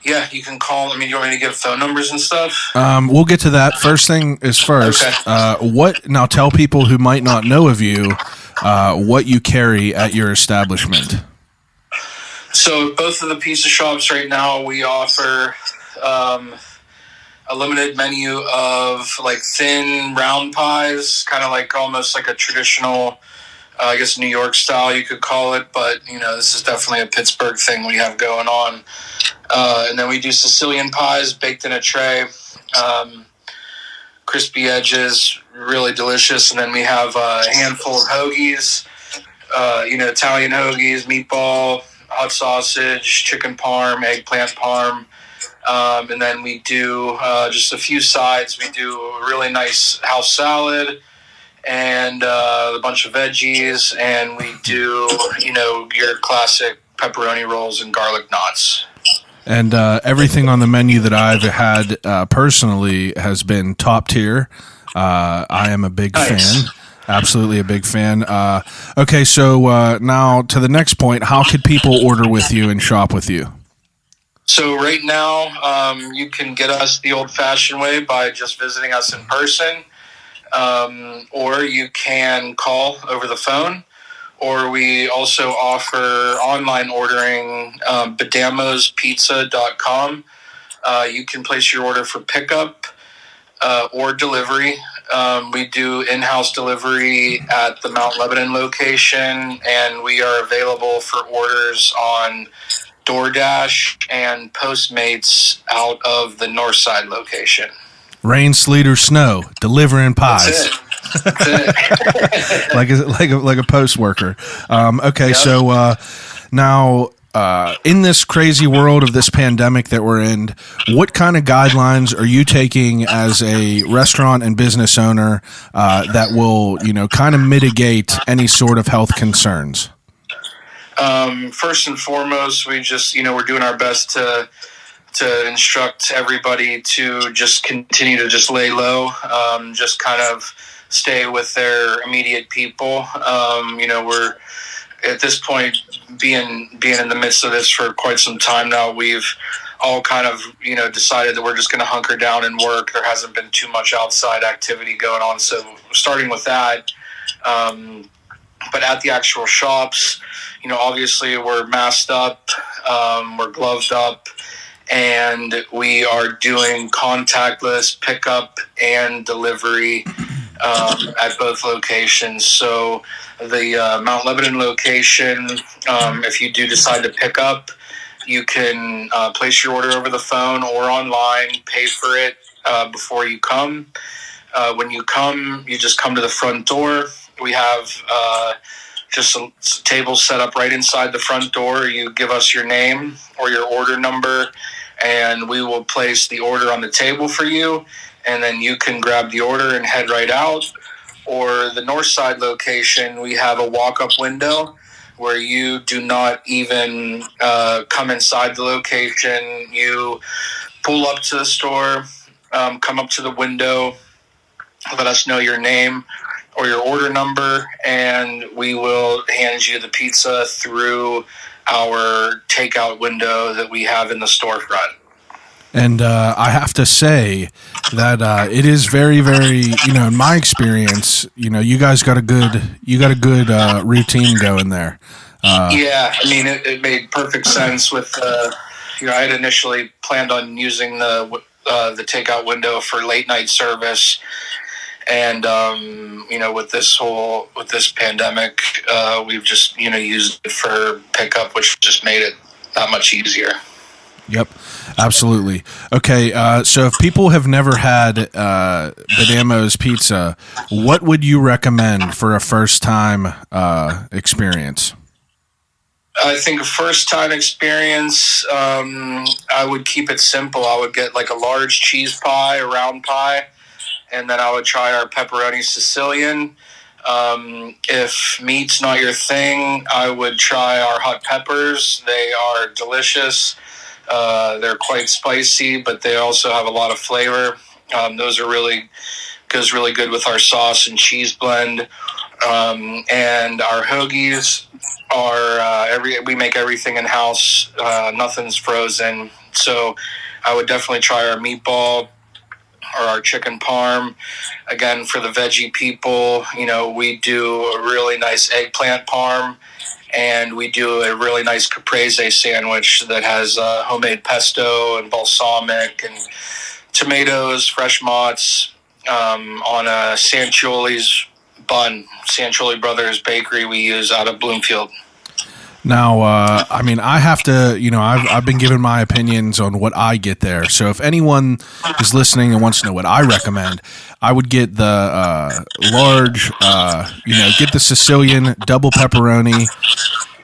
[SPEAKER 8] Yeah, you can call. I mean, you want me to give phone numbers and stuff?
[SPEAKER 4] We'll get to that. First thing is first.
[SPEAKER 8] Okay.
[SPEAKER 4] Now tell people who might not know of you what you carry at your establishment.
[SPEAKER 8] So both of the pizza shops right now, we offer a limited menu of like thin round pies, kind of like almost like a traditional, I guess New York style you could call it, but this is definitely a Pittsburgh thing we have going on. And then we do Sicilian pies baked in a tray, crispy edges, really delicious. And then we have a handful of hoagies, Italian hoagies, meatball, hot sausage, chicken parm, eggplant parm. And then we do just a few sides. We do a really nice house salad and a bunch of veggies. And we do, your classic pepperoni rolls and garlic knots.
[SPEAKER 4] And everything on the menu that I've had personally has been top tier. I am a big fan. Absolutely a big fan. Okay, so now to the next point. How could people order with you and shop with you?
[SPEAKER 8] So right now, you can get us the old-fashioned way by just visiting us in person, or you can call over the phone, or we also offer online ordering, bedamospizza.com. You can place your order for pickup or delivery. We do in-house delivery at the Mount Lebanon location, and we are available for orders on DoorDash and Postmates out of the Northside location.
[SPEAKER 4] Rain, sleet, or snow, delivering pies.
[SPEAKER 8] That's it.
[SPEAKER 4] like a post worker. Okay,
[SPEAKER 8] Yep.
[SPEAKER 4] so now in this crazy world of this pandemic that we're in, what kind of guidelines are you taking as a restaurant and business owner that will, kind of mitigate any sort of health concerns?
[SPEAKER 8] First and foremost, we just, we're doing our best to instruct everybody to just continue to just lay low, just kind of stay with their immediate people. We're at this point being in the midst of this for quite some time now. We've all kind of, decided that we're just going to hunker down and work. There hasn't been too much outside activity going on. So starting with that, but at the actual shops, obviously we're masked up, we're gloved up, and we are doing contactless pickup and delivery at both locations. So the Mount Lebanon location, if you do decide to pick up, you can place your order over the phone or online, pay for it before you come. When you come, you just come to the front door. We have just a table set up right inside the front door. You give us your name or your order number, and we will place the order on the table for you, and then you can grab the order and head right out. Or the north side location, we have a walk-up window where you do not even come inside the location. You pull up to the store, come up to the window, let us know your name or your order number, and we will hand you the pizza through our takeout window that we have in the storefront.
[SPEAKER 4] And I have to say that it is very, very, in my experience, you guys got a good routine going there.
[SPEAKER 8] Yeah, I mean, it made perfect sense with, I had initially planned on using the takeout window for late night service. And, with this pandemic, we've just, used it for pickup, which just made it that much easier.
[SPEAKER 4] Yep, absolutely. Okay, so if people have never had Bedamo's Pizza, what would you recommend for a first-time experience?
[SPEAKER 8] I think a first-time experience, I would keep it simple. I would get like a large cheese pie, a round pie, and then I would try our pepperoni Sicilian. If meat's not your thing, I would try our hot peppers. They are delicious. They're quite spicy, but they also have a lot of flavor. Those are goes really good with our sauce and cheese blend. And our hoagies are we make everything in house. Nothing's frozen. So I would definitely try our meatball or our chicken parm. Again, for the veggie people, we do a really nice eggplant parm, and we do a really nice caprese sandwich that has homemade pesto and balsamic and tomatoes, fresh mozz, on a Sancioli's bun. Sancioli Brothers Bakery we use out of Bloomfield.
[SPEAKER 4] Now, I have to, I've been given my opinions on what I get there. So if anyone is listening and wants to know what I recommend, I would get the large, get the Sicilian double pepperoni.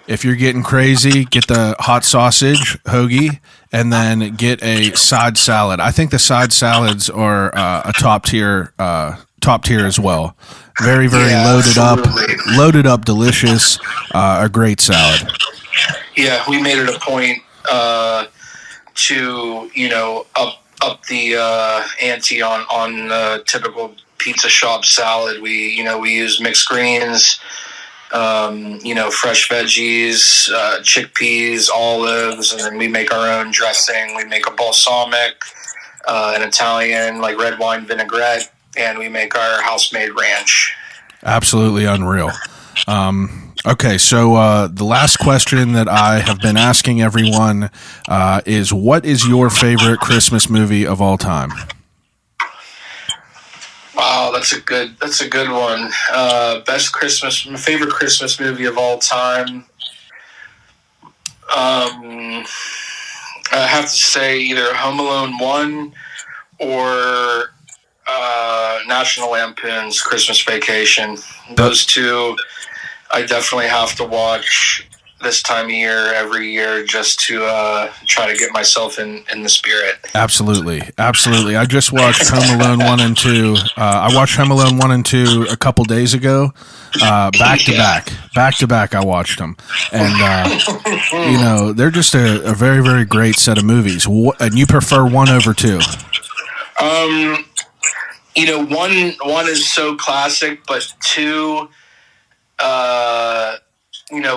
[SPEAKER 4] If you're getting crazy, get the hot sausage hoagie, and then get a side salad. I think the side salads are a top tier as well. Very, very loaded up, delicious, a great salad.
[SPEAKER 8] Yeah, we made it a point to up the ante on typical pizza shop salad. We use mixed greens, fresh veggies, chickpeas, olives, and then we make our own dressing. We make a balsamic, an Italian like red wine vinaigrette, and we make our house-made ranch.
[SPEAKER 4] Absolutely unreal. Okay, so the last question that I have been asking everyone is, what is your favorite Christmas movie of all time?
[SPEAKER 8] Wow, that's a good one. My favorite Christmas movie of all time. I have to say either Home Alone 1 or National Lampoon's Christmas Vacation. Those two I definitely have to watch this time of year every year just to try to get myself in the spirit.
[SPEAKER 4] Absolutely. I just watched Home Alone 1 and 2. I watched Home Alone 1 and 2 a couple days ago. Back to back I watched them. And, they're just a very, very great set of movies. And you prefer 1 over 2?
[SPEAKER 8] One is so classic, but 2,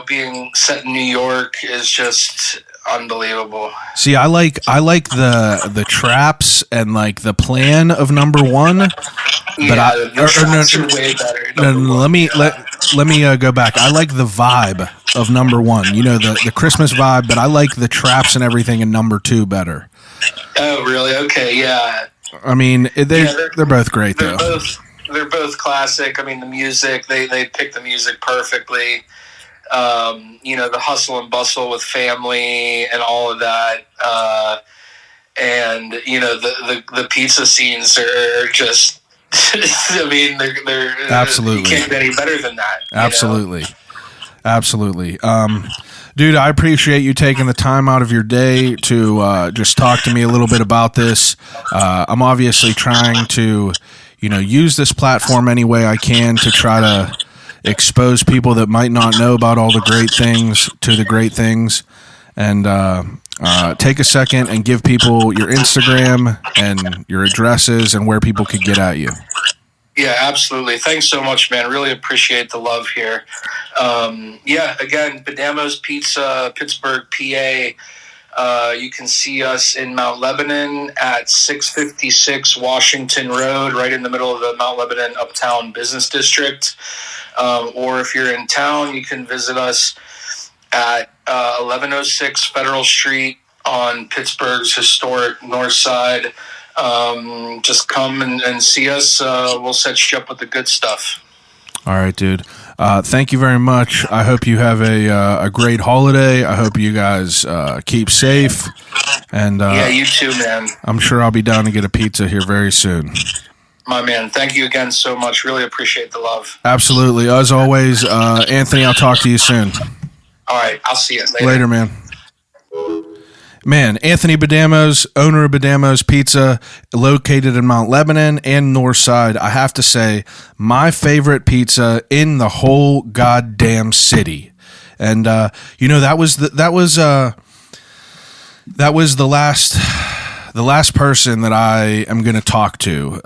[SPEAKER 8] being set in New York is just unbelievable.
[SPEAKER 4] See, I like the traps and like the plan of number 1, but
[SPEAKER 8] way better.
[SPEAKER 4] No, let me go back. I like the vibe of number 1. The Christmas vibe, but I like the traps and everything in number 2 better.
[SPEAKER 8] Oh, really? Okay, yeah.
[SPEAKER 4] I mean, they're both great though.
[SPEAKER 8] They're both classic. I mean, the music, they pick the music perfectly. The hustle and bustle with family and all of that. And the pizza scenes are just, I mean, they're
[SPEAKER 4] absolutely,
[SPEAKER 8] you can't get any better than that.
[SPEAKER 4] Absolutely. Dude, I appreciate you taking the time out of your day to just talk to me a little bit about this. I'm obviously trying to, use this platform any way I can to try to expose people that might not know about all the great things to the great things. And take a second and give people your Instagram and your addresses and where people could get at you.
[SPEAKER 8] Yeah, absolutely. Thanks so much, man. Really appreciate the love here. Again, Bedamo's Pizza, Pittsburgh, PA. You can see us in Mount Lebanon at 656 Washington Road, right in the middle of the Mount Lebanon Uptown Business District. Or if you're in town, you can visit us at 1106 Federal Street on Pittsburgh's historic north side. Just come and see us. We'll set you up with the good stuff.
[SPEAKER 4] All right, dude. Thank you very much. I hope you have a great holiday. I hope you guys keep safe. And
[SPEAKER 8] yeah, you too, man.
[SPEAKER 4] I'm sure I'll be down to get a pizza here very soon.
[SPEAKER 8] My man, thank you again so much. Really appreciate the love.
[SPEAKER 4] Absolutely. As always, Anthony, I'll talk to you soon.
[SPEAKER 8] All right, I'll see you later.
[SPEAKER 4] Later, man. Man, Anthony Badamos, owner of Badamos Pizza, located in Mount Lebanon and Northside. I have to say, my favorite pizza in the whole goddamn city. And that was the last person that I am going to talk to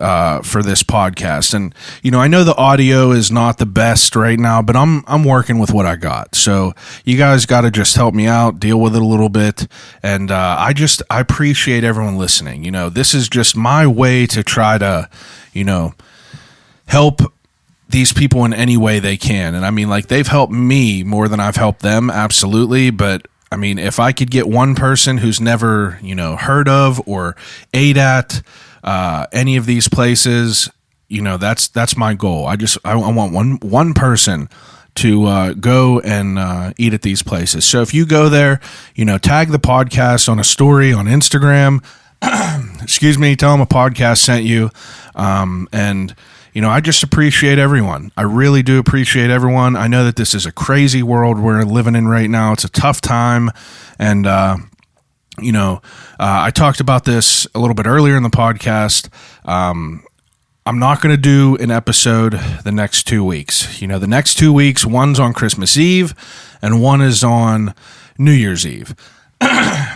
[SPEAKER 4] for this podcast. And I know the audio is not the best right now, but I'm working with what I got. So you guys got to just help me out, deal with it a little bit. And I appreciate everyone listening. This is just my way to try to help these people in any way they can. And I mean, like, they've helped me more than I've helped them, absolutely. But I mean, if I could get one person who's never, heard of or ate at any of these places, that's my goal. I want one person to go and eat at these places. So if you go there, tag the podcast on a story on Instagram. Excuse me, tell them a podcast sent you, and I just appreciate everyone. I really do appreciate everyone. I know that this is a crazy world we're living in right now. It's a tough time. And, I talked about this a little bit earlier in the podcast. I'm not going to do an episode the next 2 weeks. The next 2 weeks, one's on Christmas Eve and one is on New Year's Eve.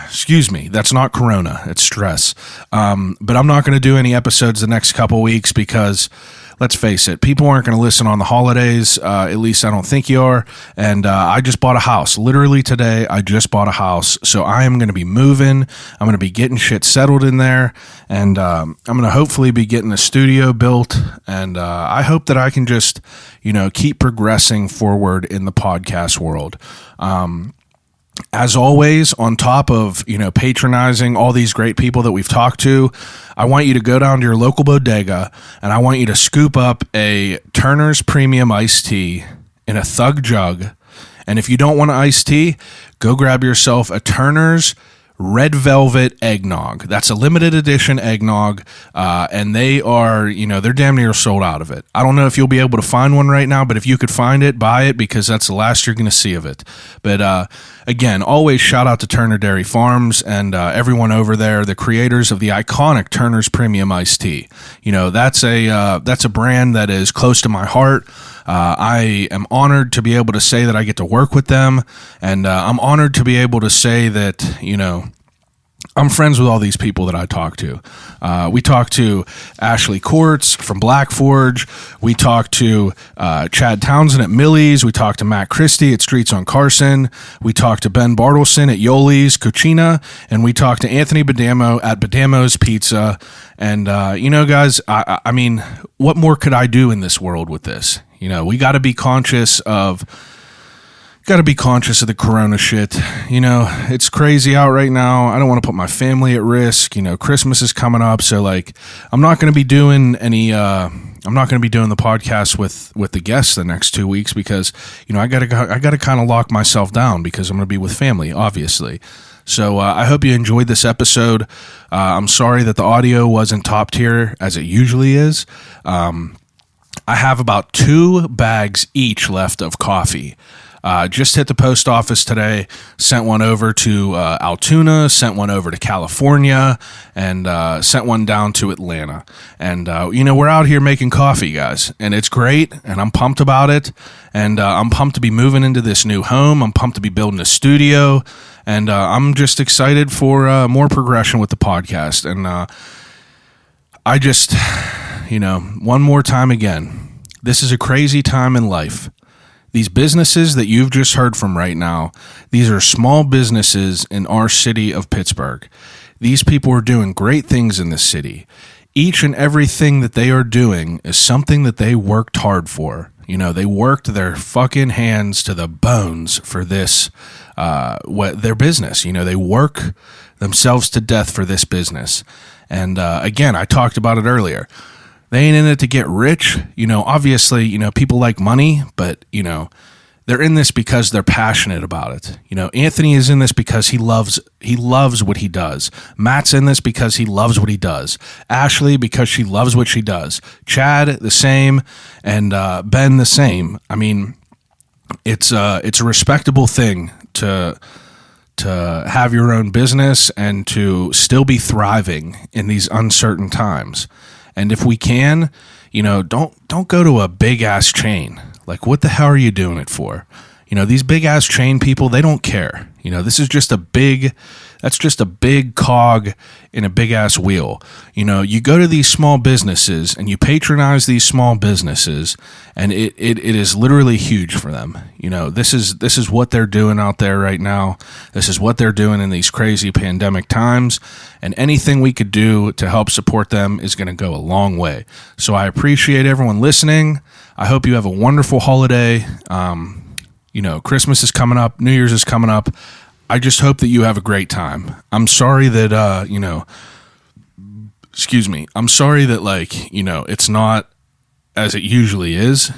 [SPEAKER 4] Excuse me, that's not corona, it's stress. But I'm not going to do any episodes the next couple weeks because, let's face it, people aren't going to listen on the holidays. At least I don't think you are. And I just bought a house. Literally today, I just bought a house. So I am going to be moving. I'm going to be getting shit settled in there. And I'm going to hopefully be getting a studio built. And I hope that I can just, keep progressing forward in the podcast world. As always, on top of, patronizing all these great people that we've talked to, I want you to go down to your local bodega and I want you to scoop up a Turner's Premium Iced Tea in a Thug jug. And if you don't want an iced tea, go grab yourself a Turner's Red Velvet Eggnog. That's a limited edition eggnog, and they are, they're damn near sold out of it. I don't know if you'll be able to find one right now, but if you could find it, buy it, because that's the last you're going to see of it. But again, always shout out to Turner Dairy Farms and everyone over there, the creators of the iconic Turner's Premium Iced Tea. That's a brand that is close to my heart. I am honored to be able to say that I get to work with them, and I'm honored to be able to say that, I'm friends with all these people that I talk to. We talked to Ashley Courts from Black Forge. We talked to Chad Townsend at Millie's. We talked to Matt Christie at Streets on Carson. We talked to Ben Bartleson at Yoli's Cucina. And we talked to Anthony Badamo at Badamo's Pizza. And, guys, I mean, what more could I do in this world with this? We got to be conscious of the corona shit. It's crazy out right now. I don't want to put my family at risk. Christmas is coming up, so I'm not going to be doing any I'm not going to be doing the podcast with the guests the next 2 weeks because I got to kind of lock myself down because I'm going to be with family, obviously. So I hope you enjoyed this episode. I'm sorry that the audio wasn't top tier as it usually is. I have about 2 bags each left of coffee. Just hit the post office today, sent one over to Altoona, sent one over to California, and sent one down to Atlanta. And, we're out here making coffee, guys, and it's great, and I'm pumped about it, and I'm pumped to be moving into this new home. I'm pumped to be building a studio, and I'm just excited for more progression with the podcast. And I just, one more time again, this is a crazy time in life. These businesses that you've just heard from right now, these are small businesses in our city of Pittsburgh. These people are doing great things in this city. Each and everything that they are doing is something that they worked hard for. They worked their fucking hands to the bones for this, their business. They work themselves to death for this business. And again, I talked about it earlier. They ain't in it to get rich. Obviously, people like money, but, they're in this because they're passionate about it. Anthony is in this because he loves what he does. Matt's in this because he loves what he does. Ashley, because she loves what she does. Chad, the same, and Ben, the same. I mean, it's a respectable thing to have your own business and to still be thriving in these uncertain times. And if we can, don't go to a big ass chain. Like, what the hell are you doing it for? These big ass chain people, they don't care. This is just that's just a big cog in a big ass wheel. You go to these small businesses and you patronize these small businesses, and it is literally huge for them. This is what they're doing out there right now. This is what they're doing in these crazy pandemic times, and anything we could do to help support them is going to go a long way. So I appreciate everyone listening. I hope you have a wonderful holiday. Christmas is coming up, New Year's is coming up. I just hope that you have a great time. I'm sorry that, I'm sorry that it's not as it usually is.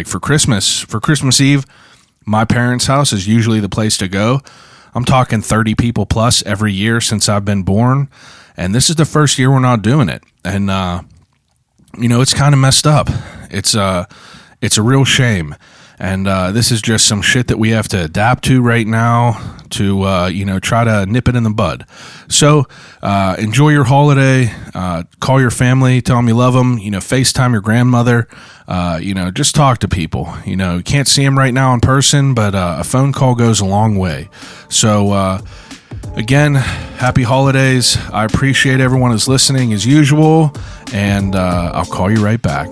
[SPEAKER 4] For Christmas Eve, my parents' house is usually the place to go. I'm talking 30 people plus every year since I've been born. And this is the first year we're not doing it. And, it's kind of messed up. It's a real shame. And this is just some shit that we have to adapt to right now to, try to nip it in the bud. So enjoy your holiday. Call your family. Tell them you love them. FaceTime your grandmother. Just talk to people. You can't see them right now in person, but a phone call goes a long way. So, again, happy holidays. I appreciate everyone who's listening as usual, and I'll call you right back.